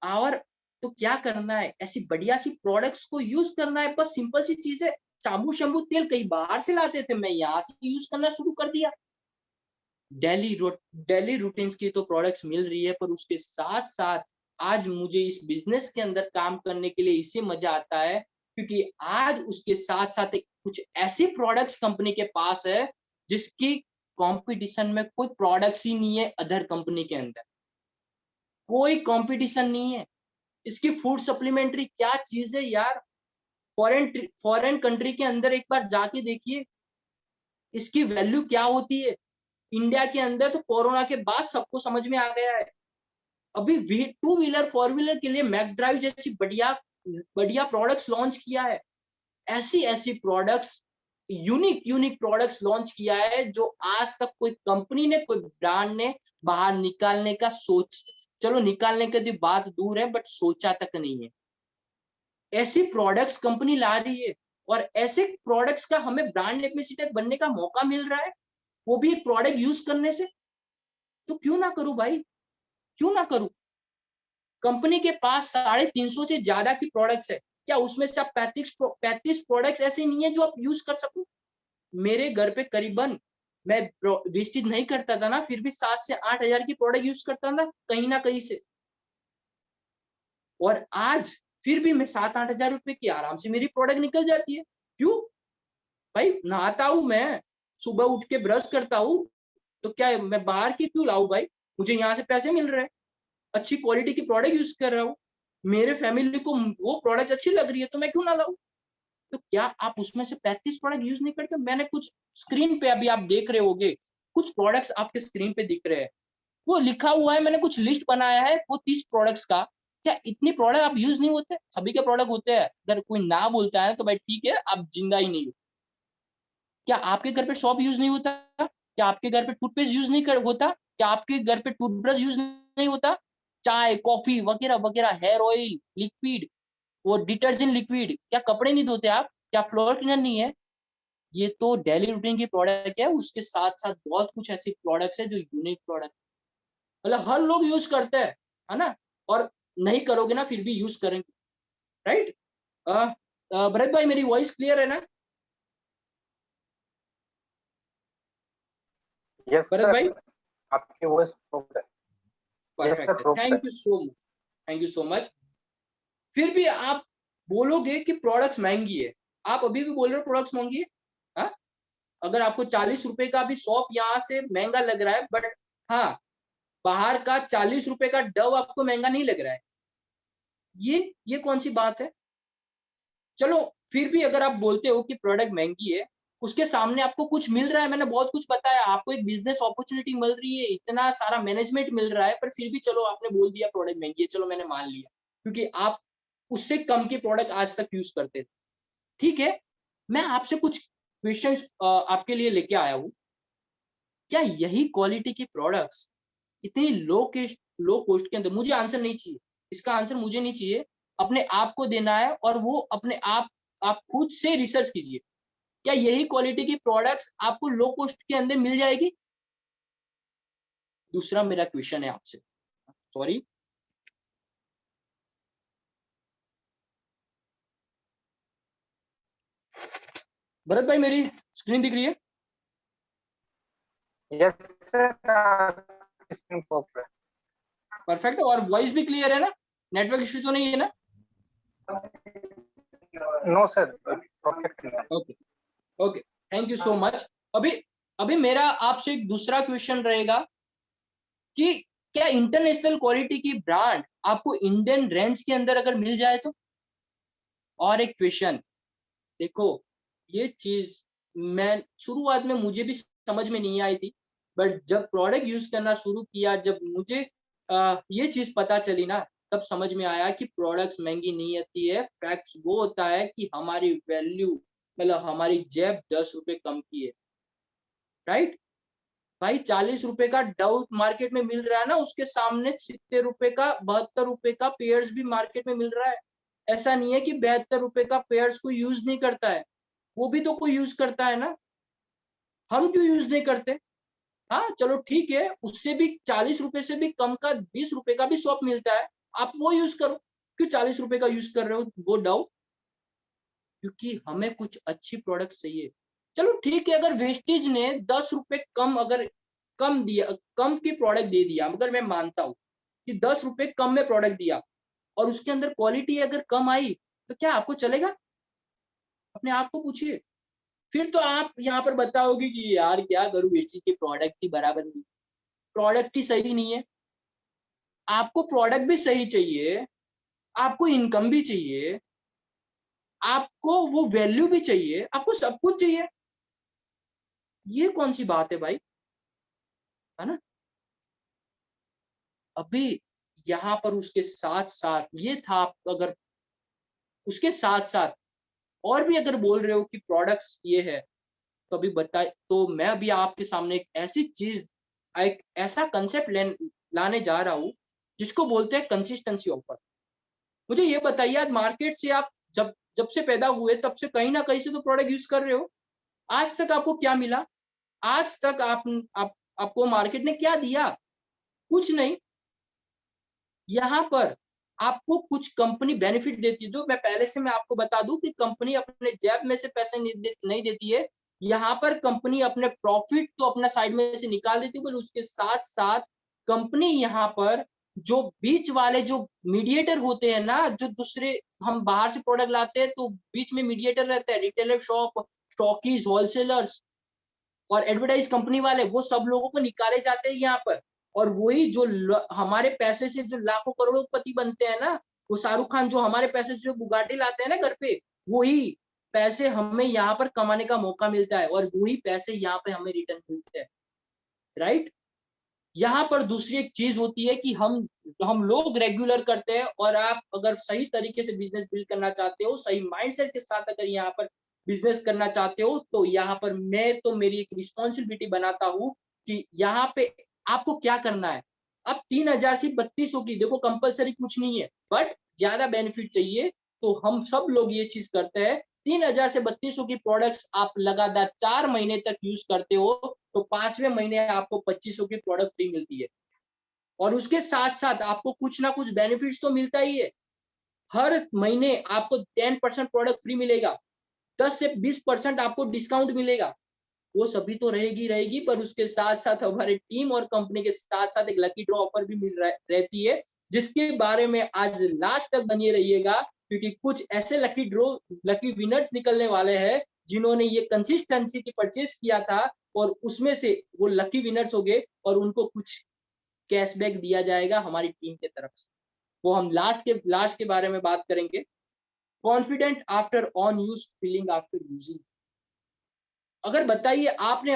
और तो क्या करना है? ऐसी बढ़िया सी प्रोडक्ट्स को यूज करना है। बस सिंपल सी चीज है। शंभू शंभू तेल कई बाहर से लाते थे, मैं यहाँ से यूज करना शुरू कर दिया। डेली रूटीन्स की तो प्रोडक्ट्स मिल रही है, पर उसके साथ साथ आज मुझे इस बिजनेस के अंदर काम करने के लिए इससे मजा आता है, क्योंकि आज उसके साथ साथ कुछ ऐसे प्रोडक्ट्स कंपनी के पास है जिसकी कंपटीशन में कोई प्रोडक्ट्स ही नहीं है। अदर कंपनी के अंदर कोई कंपटीशन नहीं है। इसकी फूड सप्लीमेंट्री क्या चीज है यार। फॉरेन कंट्री के अंदर एक बार जाके देखिए इसकी वैल्यू क्या होती है। इंडिया के अंदर तो कोरोना के बाद सबको समझ में आ गया है। अभी 2 व्हीलर 4 व्हीलर के लिए मैकडराइव जैसी बढ़िया बढ़िया प्रोडक्ट्स लॉन्च किया है। ऐसी ऐसी प्रोडक्ट्स, यूनिक प्रोडक्ट्स लॉन्च किया है जो आज तक कोई कंपनी ने, कोई ब्रांड ने बाहर निकालने का चलो निकालने की बात दूर है, बट सोचा तक नहीं है। ऐसी प्रोडक्ट्स कंपनी ला रही है, और ऐसे प्रोडक्ट्स का हमें ब्रांड एम्बेसडर बनने का मौका मिल रहा है, वो भी एक प्रोडक्ट यूज करने से। तो क्यों ना करूं भाई, क्यों ना करूं? कंपनी के पास 350 से ज्यादा की प्रोडक्ट्स है। क्या उसमें से आप 35 प्रोडक्ट्स ऐसे नहीं है जो आप यूज कर सको? मेरे घर पे करीबन, मैं वेस्टेज नहीं करता था ना, फिर भी 7 से 8 हजार की प्रोडक्ट यूज करता था कहीं ना कहीं से। और आज फिर भी मैं 7-8 हजार रुपए की आराम से मेरी प्रोडक्ट निकल जाती है। क्यों भाई? नहाता हूं मैं, सुबह उठ के ब्रश करता हूँ, तो क्या मैं बाहर की क्यों लाऊं भाई? मुझे यहाँ से पैसे मिल रहे हैं, अच्छी क्वालिटी की प्रोडक्ट यूज कर रहा हूँ, मेरे फैमिली को वो प्रोडक्ट अच्छी लग रही है, तो मैं क्यों ना लाऊं? तो क्या आप उसमें से 35 प्रोडक्ट यूज नहीं करते? मैंने कुछ स्क्रीन पे अभी आप देख रहे होगे, कुछ प्रोडक्ट्स आपके स्क्रीन पे दिख रहे हैं, वो लिखा हुआ है, मैंने कुछ लिस्ट बनाया है वो 30 प्रोडक्ट्स का। क्या इतनी प्रोडक्ट आप यूज नहीं होते? सभी के प्रोडक्ट होते हैं। अगर कोई ना बोलता है तो भाई ठीक है, आप जिंदा ही नहीं हो। क्या आपके घर पे शॉप यूज नहीं होता? क्या आपके घर पे टूथपेस्ट यूज नहीं होता? क्या आपके घर पे टूथब्रश यूज नहीं होता, चाय कॉफी वगैरह वगैरह, हेयर ऑयल लिक्विड, वो डिटर्जेंट लिक्विड, क्या कपड़े नहीं धोते आप, क्या फ्लोर क्लीनर नहीं है? ये तो डेली रूटीन की प्रोडक्ट है, उसके साथ साथ बहुत कुछ ऐसी प्रोडक्ट्स है जो यूनिक प्रोडक्ट, मतलब हर लोग यूज करते हैं, है ना, और नहीं करोगे ना फिर भी यूज करेंगे, राइट? भरत भाई मेरी वॉइस क्लियर है ना? यस भरत भाई सर, आपकी वॉइस यस परफेक्ट सर, है, प्रूफ है। Thank you so much, thank you so much. फिर भी आप बोलोगे कि प्रोडक्ट्स महंगी है, आप अभी भी बोल रहे हो प्रोडक्ट्स महंगी है, हाँ? अगर आपको 40 रुपए का भी शॉप यहाँ से महंगा लग रहा है, बट हाँ, बाहर का 40 रुपए का डव आपको महंगा नहीं लग रहा है, ये कौन सी बात है? चलो फिर भी अगर आप बोलते हो कि प्रोडक्ट महंगी है, उसके सामने आपको कुछ मिल रहा है, मैंने बहुत कुछ बताया, आपको एक बिजनेस अपॉर्चुनिटी मिल रही है, इतना सारा मैनेजमेंट मिल रहा है, पर फिर भी चलो आपने बोल दिया प्रोडक्ट महंगी है, चलो मैंने मान लिया, क्योंकि आप उससे कम के प्रोडक्ट आज तक यूज करते थे, ठीक है। मैं आपसे कुछ क्वेश्चंस आपके लिए लेके आया हूँ। क्या यही क्वालिटी की प्रोडक्ट्स इतनी लो कॉस्ट के अंदर, मुझे आंसर नहीं चाहिए, इसका आंसर मुझे नहीं चाहिए, अपने आप को देना है, और वो अपने आप खुद से रिसर्च कीजिए। क्या यही क्वालिटी की प्रोडक्ट्स आपको लो कॉस्ट के अंदर मिल जाएगी? दूसरा मेरा क्वेश्चन है आपसे, सॉरी, भरत भाई मेरी स्क्रीन दिख रही है? यस सर, स्क्रीन प्रूफ है। परफेक्ट है, और वॉइस भी क्लियर है ना? नेटवर्क इश्यू तो नहीं है ना? नो सर, परफेक्ट है। Okay, okay, thank you so much. अभी अभी मेरा आपसे एक दूसरा क्वेश्चन रहेगा कि क्या इंटरनेशनल क्वालिटी की ब्रांड आपको इंडियन रेंज के अंदर अगर मिल जाए तो? और एक क्वेश्चन, देखो ये चीज मैं शुरुआत में मुझे भी समझ में नहीं आई थी, बट जब प्रोडक्ट यूज करना शुरू किया, जब मुझे ये चीज पता चली ना, तब समझ में आया कि प्रोडक्ट्स महंगी नहीं आती है, फैक्ट्स वो होता है कि हमारी वैल्यू, मतलब हमारी जेब 10 रुपए कम की है, राइट? भाई 40 रुपए का डव मार्केट में मिल रहा है ना, उसके सामने 70 रुपए का, 72 रुपए का पेयर्स भी मार्केट में मिल रहा है। ऐसा नहीं है कि 72 रुपए का पेयर्स को यूज नहीं करता है, वो भी तो कोई यूज करता है ना, हम क्यों यूज नहीं करते? हाँ चलो ठीक है, उससे भी 40 रुपए से भी कम का 20 रुपए का भी शॉप मिलता है, आप वो यूज करो, क्यों 40 रुपए का यूज कर रहे हो वो डव? क्योंकि हमें कुछ अच्छी प्रोडक्ट चाहिए। चलो ठीक है, अगर वेस्टेज ने 10 रुपए कम, अगर कम दिया, कम की प्रोडक्ट दे दिया, मगर मैं मानता हूँ कि 10 रुपए कम में प्रोडक्ट दिया और उसके अंदर क्वालिटी अगर कम आई, तो क्या आपको चलेगा? अपने आप को पूछिए। फिर तो आप यहाँ पर बताओगे कि यार क्या करूँ, वेस्टेज की प्रोडक्ट ही बराबर नहीं, प्रोडक्ट ही सही नहीं है। आपको प्रोडक्ट भी सही चाहिए, आपको इनकम भी चाहिए, आपको वो वैल्यू भी चाहिए, आपको सब कुछ चाहिए, ये कौन सी बात है भाई, है ना? अभी यहाँ पर उसके साथ साथ ये था, आप अगर उसके साथ साथ और भी अगर बोल रहे हो कि प्रोडक्ट्स ये है, तो अभी बताए, तो मैं अभी आपके सामने एक ऐसी चीज, एक ऐसा कंसेप्ट लाने जा रहा हूँ जिसको बोलते हैं कंसिस्टेंसी ऑफर। मुझे ये बताइए, आज मार्केट से आप जब जब से पैदा हुए तब से कहीं ना कहीं से तो प्रोडक्ट यूज कर रहे हो, आज तक आपको क्या मिला? आज तक आपको मार्केट ने क्या दिया? कुछ नहीं। यहाँ पर आपको कुछ कंपनी बेनिफिट देती है, जो मैं पहले से मैं आपको बता दूं कि कंपनी अपने जेब में से पैसे नहीं देती है, यहाँ पर कंपनी अपने प्रॉफिट तो अपना साइड में से निकाल देती है, पर उसके साथ साथ कंपनी यहाँ पर जो बीच वाले जो मीडिएटर होते हैं ना, जो दूसरे, हम बाहर से प्रोडक्ट लाते हैं तो बीच में मीडिएटर रहता है, रिटेलर शॉप, स्टॉकीज, होलसेलर्स और एडवर्टाइज कंपनी वाले, वो सब लोगों को निकाले जाते हैं यहाँ पर, और वही जो हमारे पैसे से जो लाखों करोड़पति बनते हैं ना, वो शाहरुख खान जो हमारे पैसे से जो बुगाटी लाते हैं ना घर पे, वही पैसे हमें यहाँ पर कमाने का मौका मिलता है, और वही पैसे यहाँ पे हमें रिटर्न मिलते हैं, राइट? यहाँ पर दूसरी एक चीज होती है कि हम लोग रेगुलर करते हैं, और आप अगर सही तरीके से बिजनेस बिल्ड करना चाहते हो, सही माइंडसेट के साथ अगर यहाँ पर बिजनेस करना चाहते हो, तो यहाँ पर मैं तो मेरी एक रिस्पॉन्सिबिलिटी बनाता हूँ कि यहाँ पे आपको क्या करना है। आप 3000 से 3200 की, देखो कंपलसरी कुछ नहीं है, बट ज्यादा बेनिफिट चाहिए तो हम सब लोग ये चीज करते हैं। 3000 से 3200 की प्रोडक्ट्स आप लगातार 4 महीने तक यूज करते हो तो 5वें महीने आपको 2500 की प्रोडक्ट फ्री मिलती है। और उसके साथ साथ आपको कुछ ना कुछ बेनिफिट्स तो मिलता ही है। हर महीने आपको 10% प्रोडक्ट फ्री मिलेगा, 10 से 20% आपको डिस्काउंट मिलेगा। वो सभी तो रहेगी रहेगी, पर उसके साथ साथ हमारे टीम और कंपनी के साथ साथ एक लकी ड्रॉ ऑफर भी रहती है, जिसके बारे में आज लास्ट तक बनिए रहिएगा, क्योंकि कुछ ऐसे लकी विनर्स निकलने वाले हैं जिन्होंने ये कंसिस्टेंसी की परचेज किया था, और उसमें से वो लकी विनर्स हो गए और उनको कुछ कैशबैक दिया जाएगा हमारी टीम की तरफ से। वो हम लास्ट के बारे में बात करेंगे। Confident after on use, feeling after using. अगर बताइए आपने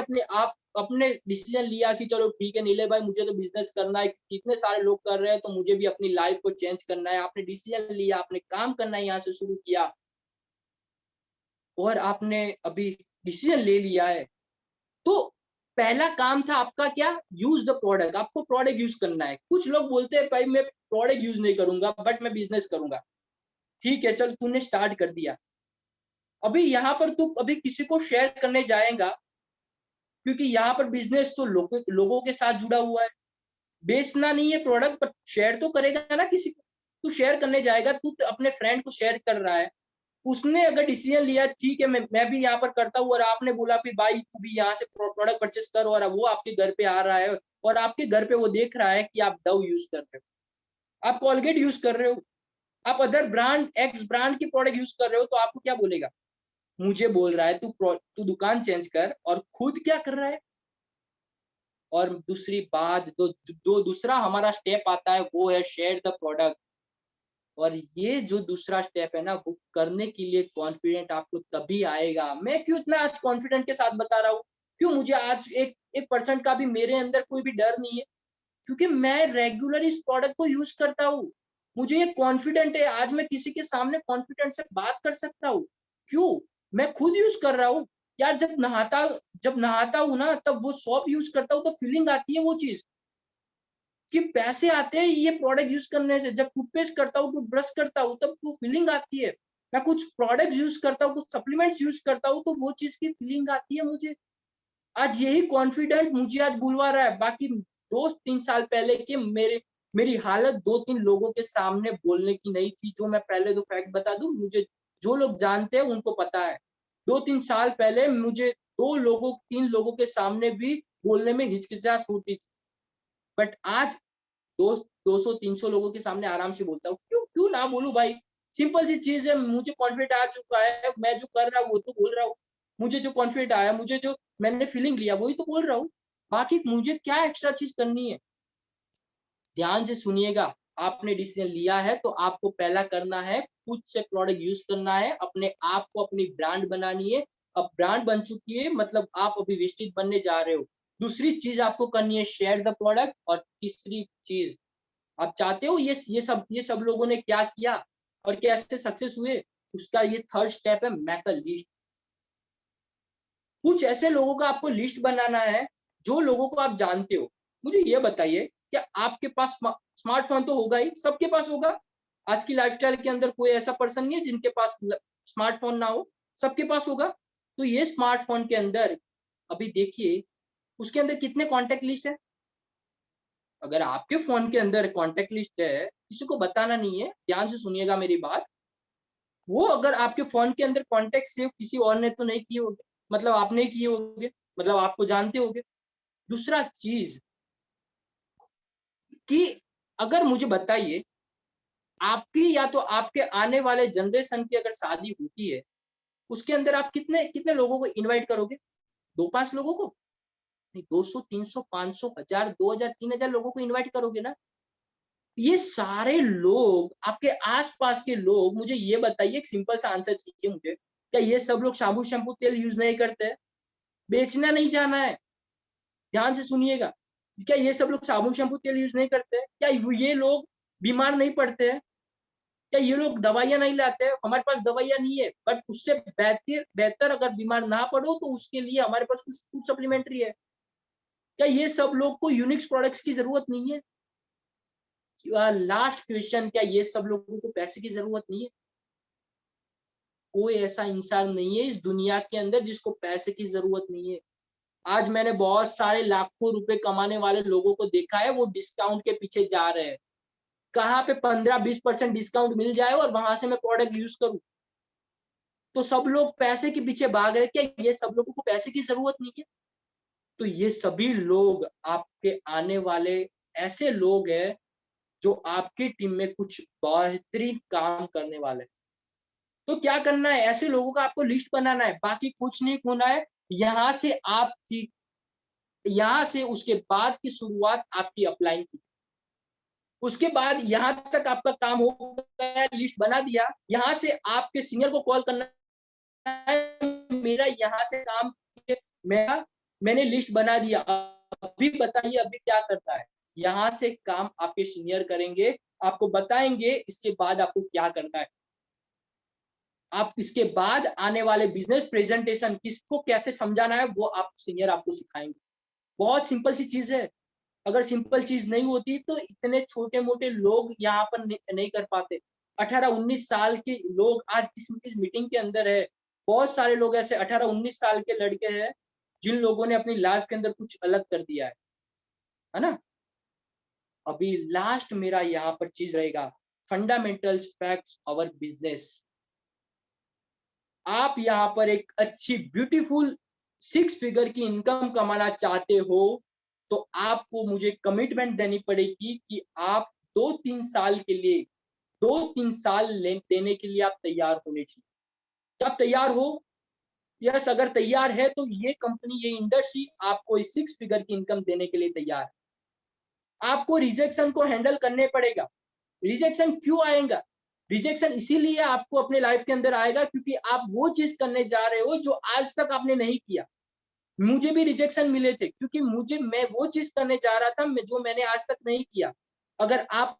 अपने डिसीजन लिया कि चलो ठीक है नीले भाई मुझे तो बिजनेस करना है, कितने सारे लोग कर रहे हैं तो मुझे भी अपनी लाइफ को चेंज करना है, आपने डिसीजन लिया, आपने काम करना है यहाँ से शुरू किया, और आपने अभी डिसीजन ले लिया है, तो पहला काम था आपका क्या? Use the product. आपको प्रोडक्ट यूज करना है। कुछ लोग बोलते हैं भाई मैं प्रोडक्ट यूज नहीं करूंगा बट मैं बिजनेस करूंगा। ठीक है, चल तूने स्टार्ट कर दिया, अभी यहाँ पर तू अभी किसी को शेयर करने जाएगा, क्योंकि यहाँ पर बिजनेस तो लोगों के साथ जुड़ा हुआ है। बेचना नहीं है प्रोडक्ट, पर शेयर तो करेगा ना किसी को। तू शेयर करने जाएगा, तू अपने फ्रेंड को शेयर कर रहा है, उसने अगर डिसीजन लिया ठीक है मैं भी यहाँ पर करता हूँ, और आपने बोला कि भाई तू भी यहाँ से प्रोडक्ट परचेस कर, और वो आपके घर पे आ रहा है और आपके घर पे वो देख रहा है कि आप डव यूज कर रहे हो, आप कॉलगेट यूज कर रहे हो, आप अदर ब्रांड एक्स ब्रांड की प्रोडक्ट यूज कर रहे हो, तो आपको क्या बोलेगा? मुझे बोल रहा है तू दुकान चेंज कर, और खुद क्या कर रहा है? और दूसरी बात, जो दूसरा हमारा स्टेप आता है वो है शेयर द प्रोडक्ट। और ये जो दूसरा स्टेप है ना, वो करने के लिए कॉन्फिडेंट आपको तभी आएगा। मैं क्यों इतना आज कॉन्फिडेंट के साथ बता रहा हूँ, क्यों मुझे आज एक परसेंट का भी मेरे अंदर कोई भी डर नहीं है, क्योंकि मैं रेगुलर इस प्रोडक्ट को यूज करता हूँ। मुझे ये कॉन्फिडेंट है, आज मैं किसी के सामने कॉन्फिडेंट से बात कर सकता हूँ। क्यों? मैं खुद यूज कर रहा हूँ यार। जब नहाता हूँ ना, तब वो सोप यूज करता हूँ तो फीलिंग आती है वो चीज कि पैसे आते हैं ये प्रोडक्ट यूज करने से। जब टूथपेस्ट करता हूँ, टूथ ब्रश करता हूँ, तब वो फीलिंग आती है। मैं कुछ प्रोडक्ट यूज करता हूँ, कुछ सप्लीमेंट्स यूज करता हूँ, तो वो चीज की फीलिंग आती है मुझे। आज यही कॉन्फिडेंट मुझे आज बुलवा रहा है। बाकी 2-3 साल पहले के मेरी हालत 2-3 लोगों के सामने बोलने की नहीं थी। जो मैं पहले तो फैक्ट बता दूं, मुझे जो लोग जानते हैं उनको पता है, 2-3 साल पहले मुझे 3 लोगों के सामने भी बोलने में हिचकिचाहट होती थी। बट आज 200-300 लोगों के सामने आराम से बोलता हूँ। क्यों क्यों ना बोलूं भाई? सिंपल सी चीज है, मुझे कॉन्फिडेंट आ चुका है, मैं जो कर रहा हूँ वो तो बोल रहा हूँ। मुझे जो कॉन्फिडेंट आया, मुझे जो मैंने फीलिंग लिया वही तो बोल रहा हूँ। बाकी मुझे क्या एक्स्ट्रा चीज करनी है? ध्यान से सुनिएगा। आपने डिसीजन लिया है तो आपको पहला करना है खुद से प्रोडक्ट यूज करना है, अपने आप को अपनी ब्रांड बनानी है। अब ब्रांड बन चुकी है, मतलब आप अभी विस्टित बनने जा रहे हो। दूसरी चीज आपको करनी है शेयर द प्रोडक्ट। और तीसरी चीज, आप चाहते हो ये सब लोगों ने क्या किया और कैसे सक्सेस हुए, उसका ये थर्ड स्टेप है मेक अ लिस्ट। कुछ ऐसे लोगों का आपको लिस्ट बनाना है जो लोगों को आप जानते हो। मुझे ये बताइए, क्या आपके पास स्मार्टफोन तो होगा ही, सबके पास होगा। आज की लाइफस्टाइल के अंदर कोई ऐसा पर्सन नहीं है जिनके पास स्मार्टफोन ना हो, सबके पास होगा। तो ये स्मार्टफोन के अंदर अभी देखिए, उसके अंदर कितने कॉन्टेक्ट लिस्ट है। अगर आपके फोन के अंदर कॉन्टेक्ट लिस्ट है, किसी को बताना नहीं है, ध्यान से सुनिएगा मेरी बात। वो अगर आपके फोन के अंदर कॉन्टेक्ट सेव किसी और ने तो नहीं किए होंगे, मतलब आपने किए होंगे, मतलब आपको जानते होंगे। दूसरा चीज कि अगर मुझे बताइए, आपकी या तो आपके आने वाले जनरेशन की अगर शादी होती है, उसके अंदर आप कितने कितने लोगों को इनवाइट करोगे? 2-5 लोगों को नहीं, 200, 300, 500, 1000, 2000, 3000 लोगों को इनवाइट करोगे ना। ये सारे लोग, आपके आसपास के लोग, मुझे ये बताइए, एक सिंपल सा आंसर चाहिए मुझे, क्या ये सब लोग शैम्पू शैम्पू तेल यूज नहीं करते हैं? बेचना नहीं जाना है, ध्यान से सुनिएगा। क्या ये सब लोग साबुन शैम्पू तेल यूज नहीं करते हैं? क्या ये लोग बीमार नहीं पड़ते हैं? क्या ये लोग दवाइयां नहीं लाते हैं? हमारे पास दवाइयां नहीं है, बट उससे बेहतर बेहतर अगर बीमार ना पड़ो तो उसके लिए हमारे पास कुछ फूड सप्लीमेंट्री है। क्या ये सब लोग को यूनिक्स प्रोडक्ट्स की जरूरत नहीं है? लास्ट क्वेश्चन, क्या ये सब लोगों को पैसे की जरूरत नहीं है? कोई ऐसा इंसान नहीं है इस दुनिया के अंदर जिसको पैसे की जरूरत नहीं है। आज मैंने बहुत सारे लाखों रुपए कमाने वाले लोगों को देखा है, वो डिस्काउंट के पीछे जा रहे हैं। कहाँ पे 15-20% डिस्काउंट मिल जाए और वहां से मैं प्रोडक्ट यूज करूं। तो सब लोग पैसे के पीछे भाग रहे, क्या ये सब लोगों को पैसे की जरूरत नहीं है? तो ये सभी लोग आपके आने वाले ऐसे लोग हैं जो आपकी टीम में कुछ बेहतरीन काम करने वाले हैं। तो क्या करना है, ऐसे लोगों का आपको लिस्ट बनाना है, बाकी कुछ नहीं होना है। यहाँ से उसके बाद की शुरुआत आपकी अपलाइन की। उसके बाद यहाँ तक आपका काम हो गया, लिस्ट बना दिया। यहाँ से आपके सीनियर को कॉल करना है, मेरा यहाँ से काम, मैंने लिस्ट बना दिया, अभी बताइए अभी क्या करना है। यहाँ से काम आपके सीनियर करेंगे, आपको बताएंगे इसके बाद आपको क्या करना है। आप इसके बाद आने वाले बिजनेस प्रेजेंटेशन किसको कैसे समझाना है वो आप सीनियर आपको सिखाएंगे। बहुत सिंपल सी चीज है। अगर सिंपल चीज नहीं होती तो इतने छोटे मोटे लोग यहाँ पर नहीं कर पाते। 18-19 साल के लोग आज इस मीटिंग के अंदर है। बहुत सारे लोग ऐसे 18-19 साल के लड़के हैं जिन लोगों ने अपनी लाइफ के अंदर कुछ अलग कर दिया है ना। अभी लास्ट मेरा यहाँ पर चीज रहेगा, फंडामेंटल्स फैक्ट्स आवर बिजनेस। आप यहाँ पर एक अच्छी ब्यूटीफुल 6 फिगर की इनकम कमाना चाहते हो तो आपको मुझे कमिटमेंट देनी पड़ेगी कि आप 2-3 साल के लिए 2-3 साल देने के लिए आप तैयार होने चाहिए। तो आप तैयार हो? यस, अगर तैयार है तो ये कंपनी, ये इंडस्ट्री आपको इस 6 फिगर की इनकम देने के लिए तैयार है। आपको रिजेक्शन को हैंडल करने पड़ेगा। रिजेक्शन क्यों आएगा? रिजेक्शन इसीलिए आपको अपने लाइफ के अंदर आएगा क्योंकि आप वो चीज करने जा रहे हो जो आज तक आपने नहीं किया। मुझे भी रिजेक्शन मिले थे क्योंकि मैं वो चीज करने जा रहा था जो मैंने आज तक नहीं किया। अगर आप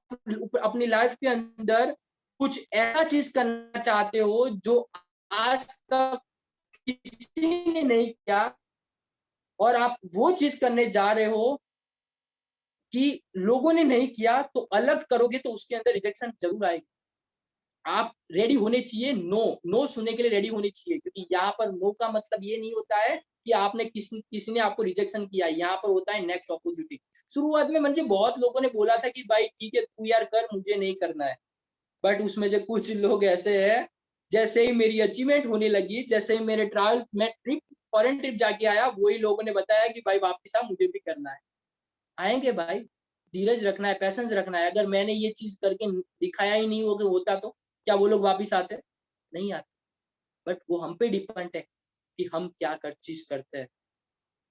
अपनी लाइफ के अंदर कुछ ऐसा चीज करना चाहते हो जो आज तक किसी ने नहीं किया और आप वो चीज करने जा रहे हो कि लोगों ने नहीं किया, तो अलग करोगे तो उसके अंदर रिजेक्शन जरूर आएगी। आप रेडी होने चाहिए, नो सुनने के लिए रेडी होने चाहिए, क्योंकि यहाँ पर नो का मतलब ये नहीं होता है कि आपने किसी ने आपको रिजेक्शन किया। यहाँ पर होता है नेक्स्ट अपॉर्चुनिटी। शुरुआत में मुझे बहुत लोगों ने बोला था कि भाई ठीक है तू यार कर, मुझे नहीं करना है। बट उसमें से कुछ लोग ऐसे हैं, जैसे ही मेरी अचीवमेंट होने लगी, जैसे ही मेरे फॉरेन ट्रिप जाके आया, वही लोगों ने बताया कि भाई वापिस आ, मुझे भी करना है। आएंगे भाई, धीरज रखना है, पैसेंस रखना है। अगर मैंने ये चीज करके दिखाया ही नहीं होता तो क्या वो लोग वापिस आते? नहीं आते। बट वो हम पे डिपेंड है कि हम क्या चीज करते हैं।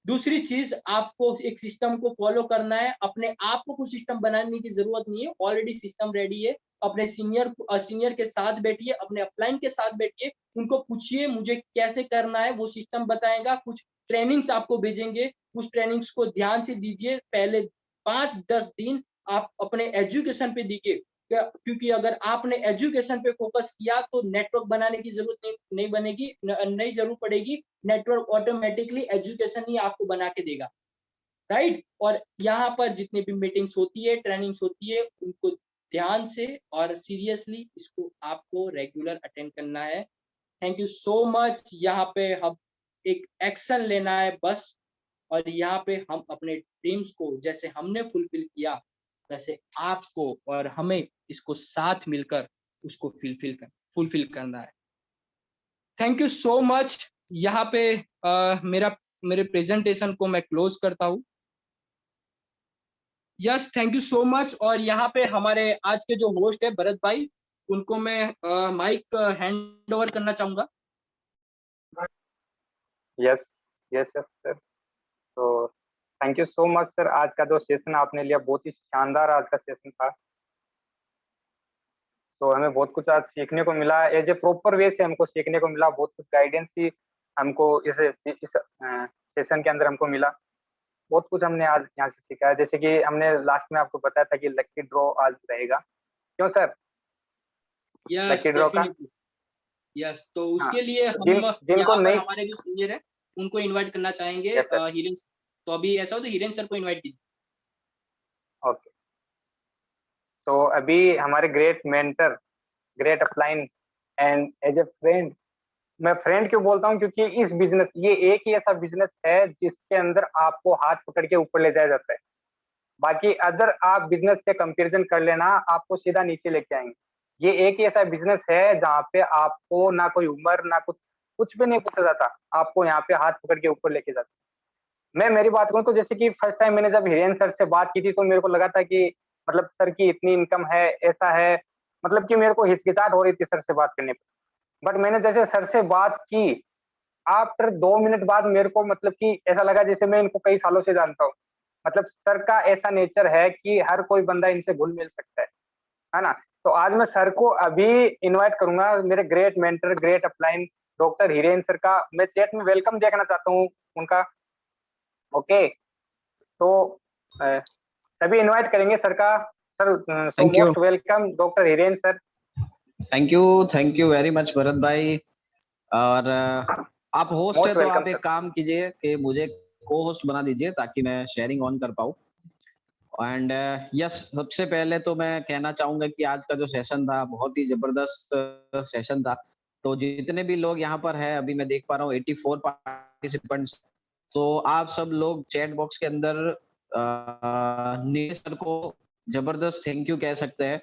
दूसरी चीज, आपको एक सिस्टम को फॉलो करना है। अपने आप को कुछ सिस्टम बनाने की जरूरत नहीं है, ऑलरेडी सिस्टम रेडी है। अपने सीनियर के साथ बैठिए, अपने अपलाइन के साथ बैठिए, उनको पूछिए मुझे कैसे करना है, वो सिस्टम बताएगा। कुछ ट्रेनिंग्स आपको भेजेंगे, उस ट्रेनिंग्स को ध्यान से दीजिए। पहले 5-10 दिन आप अपने एजुकेशन पे दीजिए, क्योंकि अगर आपने एजुकेशन पे फोकस किया तो नेटवर्क बनाने की जरूरत नहीं बनेगी, नहीं जरूरत पड़ेगी। नेटवर्क ऑटोमेटिकली एजुकेशन ही आपको बना के देगा, राइट। और यहाँ पर जितनी भी मीटिंग्स होती है, ट्रेनिंग्स होती है, उनको ध्यान से और सीरियसली इसको आपको रेगुलर अटेंड करना है। Thank you so much. यहाँ पे हम एक एक्शन लेना है बस, और यहाँ पे हम अपने ड्रीम्स को जैसे हमने फुलफिल किया वैसे आपको और हमें इसको साथ मिलकर उसको फुलफिल करना है। Thank you so much. यहाँ पे मेरे प्रेजेंटेशन को मैं क्लोज करता हूँ। Yes, thank you so much. और यहाँ पे हमारे आज के जो होस्ट है भरत भाई, उनको मैं माइक हैंड ओवर करना चाहूंगा। Yes yes yes sir. तो thank you so much sir. आज का जो सेशन आपने लिया बहुत ही शानदार आज का सेशन था। तो हमें बहुत कुछ आज सीखने को मिला, एज ए प्रॉपर वे से हमको सीखने को मिला। बहुत कुछ गाइडेंस ही हमको इस सेशन के अंदर हमको मिला। बहुत कुछ हमने आज यहाँ से सीखा है। जैसे कि हमने लास्ट में आपको बताया था कि लकी ड्रॉ आज रहेगा, क्यों सर? यस लकी ड्रॉ का, यस। तो हाँ, उसके लिए हम जिनको यहाँ पर नहीं, हमारे जो सीनियर है उनको इनवाइट करना चाहेंगे। यस सर, हिरेन, तो अभी ऐसा हो तो हिरेन सर को इनवाइट कीजिए। ओके। तो अभी हमारे great mentor, great upline and as a friend, मैं फ्रेंड क्यों बोलता हूँ, क्योंकि इस बिजनेस, ये एक ही ऐसा बिजनेस है जिसके अंदर आपको हाथ पकड़ के ऊपर ले जाया जाता है। बाकी अदर आप बिजनेस से कंपैरिजन कर लेना, आपको सीधा नीचे लेके आएंगे। ये एक ही ऐसा बिजनेस है जहाँ पे आपको ना कोई उम्र ना कुछ कुछ भी नहीं पूछा जाता, आपको यहाँ पे हाथ पकड़ के ऊपर लेके जाता। मैं मेरी बात करूँ तो जैसे कि फर्स्ट टाइम मैंने जब हिरेन सर से बात की थी तो मेरे को लगा था कि मतलब सर की इतनी इनकम है, ऐसा है, मतलब कि मेरे को हिचकिचाहट हो रही थी सर से बात करने पर। बट मैंने जैसे सर से बात की, आफ्टर 2 मिनट बाद मेरे को मतलब कि ऐसा लगा जैसे मैं इनको कई सालों से जानता हूँ। मतलब सर का ऐसा नेचर है कि हर कोई बंदा इनसे घुल मिल सकता है ना? तो आज मैं सर को अभी इनवाइट करूंगा, मेरे great mentor, great upline doctor Hiren sir का मैं चैट में वेलकम देखना चाहता हूँ उनका। ओके, तो सभी इनवाइट करेंगे सर का। Sir, so thank you, most welcome doctor Hiren sir. Thank you very much Bharat भाई। और आप होस्ट है मोस्ट तो वेलकम आप एक सर। काम कीजिए कि मुझे को होस्ट बना दीजिए ताकि मैं शेयरिंग ऑन कर पाऊँ। एंड यस, सबसे पहले तो मैं कहना चाहूंगा कि आज का जो सेशन था बहुत ही जबरदस्त सेशन था। तो जितने भी लोग यहाँ पर है, अभी मैं देख पा रहा हूँ 84 पार्टिसिपेंट्स। तो आप सब लोग चैट बॉक्स के अंदर नीलेश सर को जबरदस्त थैंक यू कह सकते हैं,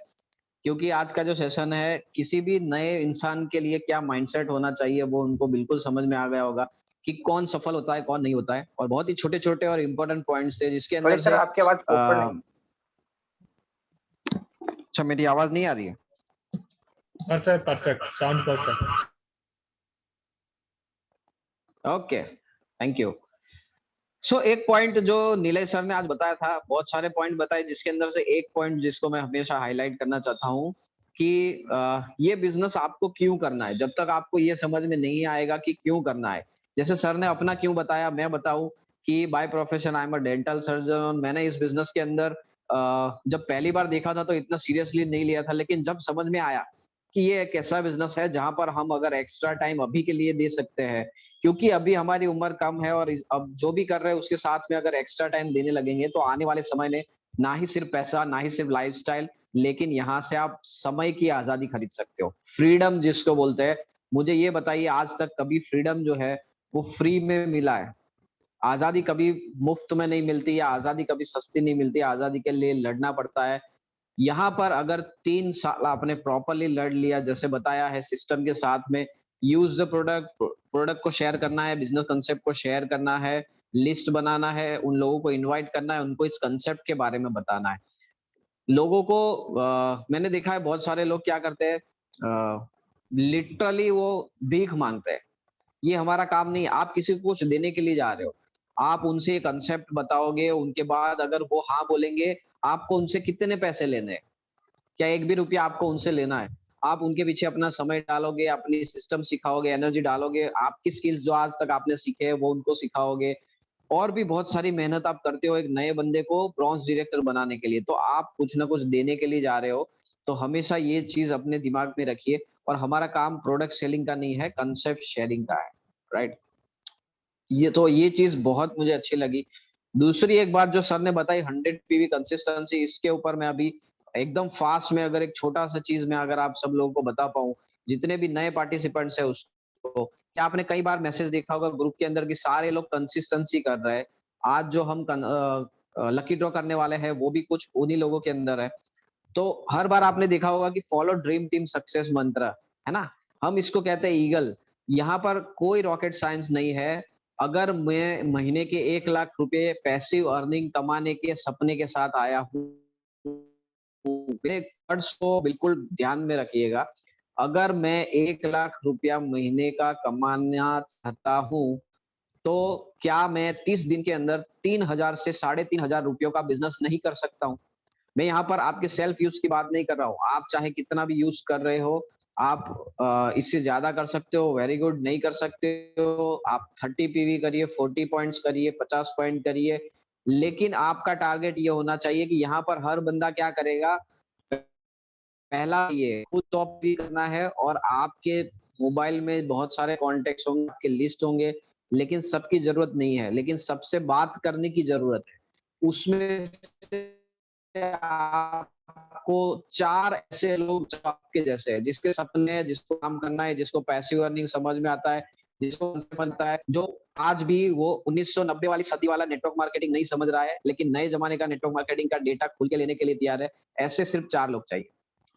क्योंकि आज का जो सेशन है किसी भी नए इंसान के लिए क्या माइंडसेट होना चाहिए वो उनको बिल्कुल समझ में आ गया होगा कि कौन सफल होता है कौन नहीं होता है। और बहुत ही छोटे छोटे और इम्पोर्टेंट पॉइंट्स थे जिसके सॉरी अंदर सर, से आपकी आवाज प्रॉपर नहीं। अच्छा, मेरी आवाज नहीं आ रही है? Perfect perfect, sound perfect. Okay, thank you. So एक पॉइंट जो नीलेश सर ने आज बताया था, बहुत सारे पॉइंट बताए जिसके अंदर से एक पॉइंट जिसको मैं हमेशा हाईलाइट करना चाहता हूँ कि ये बिजनेस आपको क्यों करना है। जब तक आपको ये समझ में नहीं आएगा कि क्यों करना है, जैसे सर ने अपना क्यों बताया, मैं बताऊं कि by profession I am a dental surgeon. मैंने इस बिजनेस के अंदर जब पहली बार देखा था तो इतना सीरियसली नहीं लिया था, लेकिन जब समझ में आया कि ये एक ऐसा बिजनेस है जहां पर हम अगर एक्स्ट्रा टाइम अभी के लिए दे सकते हैं, क्योंकि अभी हमारी उम्र कम है और अब जो भी कर रहे हैं उसके साथ में अगर एक्स्ट्रा टाइम देने लगेंगे तो आने वाले समय में ना ही सिर्फ पैसा, ना ही सिर्फ लाइफस्टाइल, लेकिन यहाँ से आप समय की आजादी खरीद सकते हो, फ्रीडम जिसको बोलते हैं। मुझे ये बताइए, आज तक कभी फ्रीडम जो है वो फ्री में मिला है? आजादी कभी मुफ्त में नहीं मिलती, या आजादी कभी सस्ती नहीं मिलती, आजादी के लिए लड़ना पड़ता है। यहाँ पर अगर 3 साल आपने प्रॉपरली लड़ लिया, जैसे बताया है सिस्टम के साथ में, यूज द प्रोडक्ट, प्रोडक्ट को शेयर करना है, बिजनेस कंसेप्ट को शेयर करना है, लिस्ट बनाना है, उन लोगों को इनवाइट करना है, उनको इस कंसेप्ट के बारे में बताना है। लोगों को मैंने देखा है बहुत सारे लोग क्या करते हैं, लिटरली वो भीख मांगते हैं। ये हमारा काम नहीं है। आप किसी को कुछ देने के लिए जा रहे हो, आप उनसे कंसेप्ट बताओगे, उनके बाद अगर वो हाँ बोलेंगे, आपको उनसे कितने पैसे लेने हैं? क्या एक भी रुपया आपको उनसे लेना है? आप उनके पीछे अपना समय डालोगे, अपनी सिस्टम सिखाओगे, एनर्जी डालोगे, आपकी स्किल्स जो आज तक आपने सीखे हैं वो उनको सिखाओगे, और भी बहुत सारी मेहनत आप करते हो एक नए बंदे को ब्रॉन्ज डायरेक्टर बनाने के लिए। तो आप कुछ ना कुछ देने के लिए जा रहे हो। तो हमेशा ये चीज अपने दिमाग में रखिए। और हमारा काम प्रोडक्ट सेलिंग का नहीं है, कंसेप्ट शेयरिंग का है, राइट? ये चीज बहुत मुझे अच्छी लगी। दूसरी एक बात जो सर ने बताई, 100 पीवी कंसिस्टेंसी, इसके ऊपर मैं अभी एकदम फास्ट में अगर एक छोटा सा चीज में अगर आप सब लोगों को बता पाऊं, जितने भी नए पार्टिसिपेंट्स है उसको, क्या आपने कई बार मैसेज देखा होगा ग्रुप के अंदर कि सारे लोग कंसिस्टेंसी कर रहे हैं। आज जो हम लकी ड्रॉ करने वाले हैं वो भी कुछ उन्हीं लोगों के अंदर है। तो हर बार आपने देखा होगा कि फॉलो ड्रीम टीम सक्सेस मंत्र, है ना? हम इसको कहते हैं ईगल। यहाँ पर कोई रॉकेट साइंस नहीं है। अगर मैं महीने के 1 लाख रुपए पैसिव अर्निंग कमाने के सपने के साथ आया हूँ, मेरे वर्ड्स को बिल्कुल ध्यान में रखिएगा। अगर मैं 1 लाख रुपया महीने का कमाना चाहता हूँ, तो क्या मैं 30 दिन के अंदर 3,000 से 3,500 रुपयों का बिजनेस नहीं कर सकता हूँ? मैं यहाँ पर आपके सेल्फ यूज की बात नहीं कर रहा हूँ। आप चाहे कितना भी यूज कर रहे हो, आप इससे ज्यादा कर सकते हो, वेरी गुड। नहीं कर सकते हो, आप 30 पीवी करिए, 40 पॉइंट्स करिए, 50 पॉइंट करिए, लेकिन आपका टारगेट ये होना चाहिए कि यहाँ पर हर बंदा क्या करेगा। पहला ये खुद टॉप भी करना है, और आपके मोबाइल में बहुत सारे कॉन्टेक्ट होंगे, आपके लिस्ट होंगे, लेकिन सबकी जरूरत नहीं है, लेकिन सबसे बात करने की जरूरत है। उसमें से आप आपको 4 ऐसे लोग जो आपके जैसे हैं, जिसके सपने हैं, जिसको काम करना है, जिसको पैसिव अर्निंग समझ में आता है, जिसको बनता है, जो आज भी वो 1990 वाली सदी वाला नेटवर्क मार्केटिंग नहीं समझ रहा है, लेकिन नए जमाने का नेटवर्क मार्केटिंग का डेटा खुल के लेने के लिए तैयार है। ऐसे सिर्फ 4 लोग चाहिए।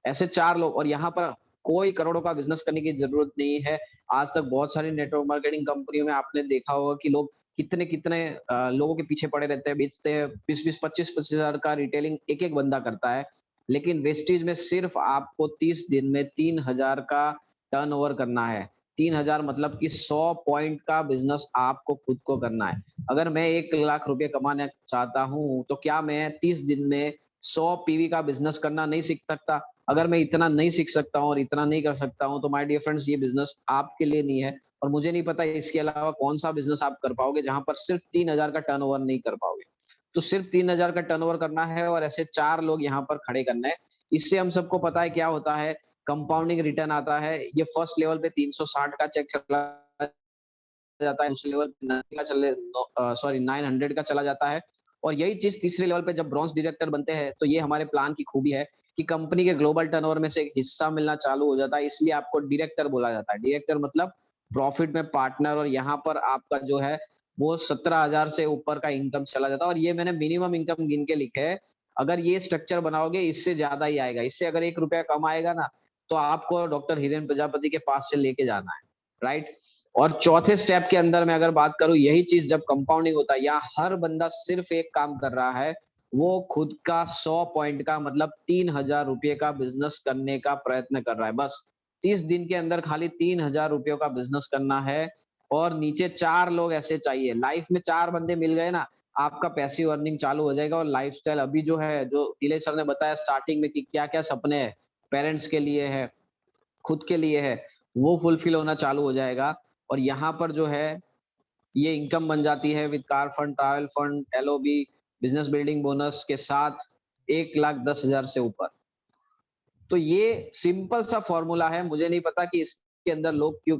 ऐसे 4 लोग, और यहाँ पर कोई करोड़ों का बिज़नेस करने की ज़रूरत नहीं है। आज तक बहुत सारी नेटवर्क मार्केटिंग कंपनियों में आपने देखा होगा कि लोग कितने-कितने लोगों के पीछे पड़े रहते हैं, बेचते हैं, 20-20, 25-25 हज़ार का रिटेलिंग एक-एक बंदा करता है। लेकिन वेस्टीज में सिर्फ आपको 30 दिन में 3000 का टर्नओवर करना है। 3000 मतलब कि 100 पॉइंट का बिज़नेस आपको खुद को करना है। अगर मैं 1 लाख रुपए कमाना चाहता हूँ, तो क्या मैं 30 दिन में 100 पीवी का बिज़नेस करना नहीं सीख सकता? अगर मैं इतना नहीं सीख सकता हूँ और इतना नहीं कर सकता हूँ, तो माय डियर फ्रेंड्स, ये बिज़नेस आपके लिए नहीं है। और मुझे नहीं पता इसके अलावा कौन-सा बिज़नेस आप कर पाओगे, जहाँ पर सिर्फ 3000 का टर्नओवर नहीं कर पाओगे। तो सिर्फ 3000 का टर्नओवर करना है और ऐसे 4 लोग यहाँ पर खड़े करने हैं। इससे हम सबको पता है क्या होता है, कंपाउंडिंग रिटर्न आता है। ये फर्स्ट लेवल पे 360 का चेक चला जाता है, दूसरे लेवल पे 90 का सॉरी 900 का चला जाता है। और यही चीज़ तीसरे लेवल पे जब ब्रॉन्ज डायरेक्टर बनते हैं, तो ये हमारे प्लान की खूबी है कि कंपनी के ग्लोबल टर्नओवर में से एक हिस्सा मिलना चालू हो जाता है, इसलिए आपको डायरेक्टर बोला जाता है। डायरेक्टर मतलब प्रॉफिट में पार्टनर, और यहाँ पर आपका जो है वो 17,000 से ऊपर का इनकम चला जाता है। और ये मैंने मिनिमम इनकम गिन के लिखे है। अगर ये स्ट्रक्चर बनाओगे, इससे ज़्यादा ही आएगा। इससे अगर ₹1 कम आएगा ना, तो आपको डॉक्टर हिरेन प्रजापति के पास से लेके जाना है, राइट? और चौथे स्टेप के अंदर मैं अगर बात करूँ, यही चीज़ जब कंपाउंडिंग होता है, यहाँ हर बंदा सिर्फ एक काम कर रहा है, वो खुद का 100 पॉइंट का मतलब ₹3000 का बिज़नेस करने का प्रयत्न कर रहा है। बस 30 दिन के अंदर खाली ₹3000 का बिज़नेस करना है, और नीचे 4 लोग ऐसे चाहिए। लाइफ में 4 बंदे मिल गए ना, आपका पैसिव अर्निंग चालू हो जाएगा। और लाइफ़स्टाइल अभी जो है, जो नीलेश सर ने बताया स्टार्टिंग में कि क्या-क्या सपने हैं, पेरेंट्स के लिए है, खुद के लिए है, वो फुलफिल होना चालू हो जाएगा। और यहाँ पर जो है, ये इनकम बन जाती है with car fund, travel fund, LOB, business building bonus के साथ 1,10,000 से ऊपर। तो ये सिंपल सा फॉर्मूला है। मुझे नहीं पता कि इसके अंदर लोग क्यों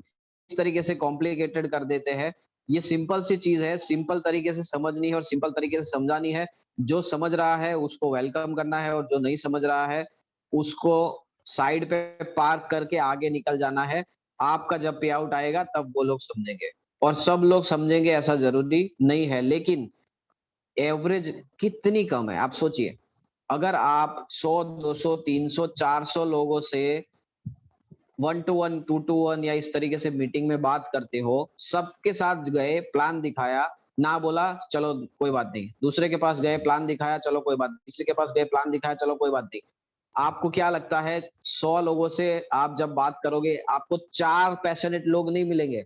इस तरीके से कॉम्प्लिकेटेड कर देते हैं। ये सिंपल सी चीज़ है, सिंपल तरीके से समझनी है और सिंपल तरीके से समझानी है। जो समझ रहा है उसको वेलकम करना है, और जो नहीं समझ रहा है उसको साइड पे पार्क करके आगे निकल जाना है। आपका जब पे आउट आएगा तब वो लोग समझेंगे, और सब लोग समझेंगे ऐसा ज़रूरी नहीं है। लेकिन एवरेज कितनी कम है, आप सोचिए। अगर आप 100, 200, 300, 400 लोगों से 1 टू 1, 2 टू 1 या इस तरीके से मीटिंग में बात करते हो, सबके साथ गए, प्लान दिखाया, ना बोला चलो कोई बात नहीं, दूसरे के पास गए, प्लान दिखाया, चलो कोई बात नहीं, तीसरे के पास गए, प्लान दिखाया, चलो कोई बात नहीं। आपको क्या लगता है, 100 लोगों से आप जब बात करोगे, आपको 4 पैशनेट लोग नहीं मिलेंगे?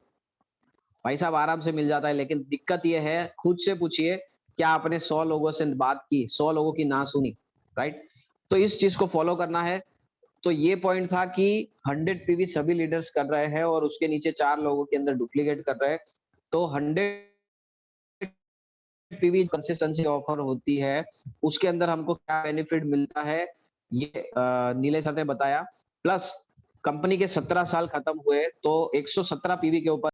भाई साहब आराम से मिल जाता है, लेकिन दिक्कत ये है, खुद से पूछिए, क्या आपने 100 लोगों से बात की, 100 लोगों की ना सुनी, राइट? तो इस चीज़ को फॉलो करना है। तो ये पॉइंट था कि 100 पीवी सभी लीडर्स कर रहे हैं, और उसके नीचे 4 लोगों के अंदर डुप्लीकेट कर रहे हैं। तो 100 पीवी कंसिस्टेंसी ऑफर होती है, उसके अंदर हमको क्या बेनिफिट मिलता है, ये नीलेश सर ने बताया। प्लस कंपनी के 17 साल खत्म हुए, तो 117 पीवी के ऊपर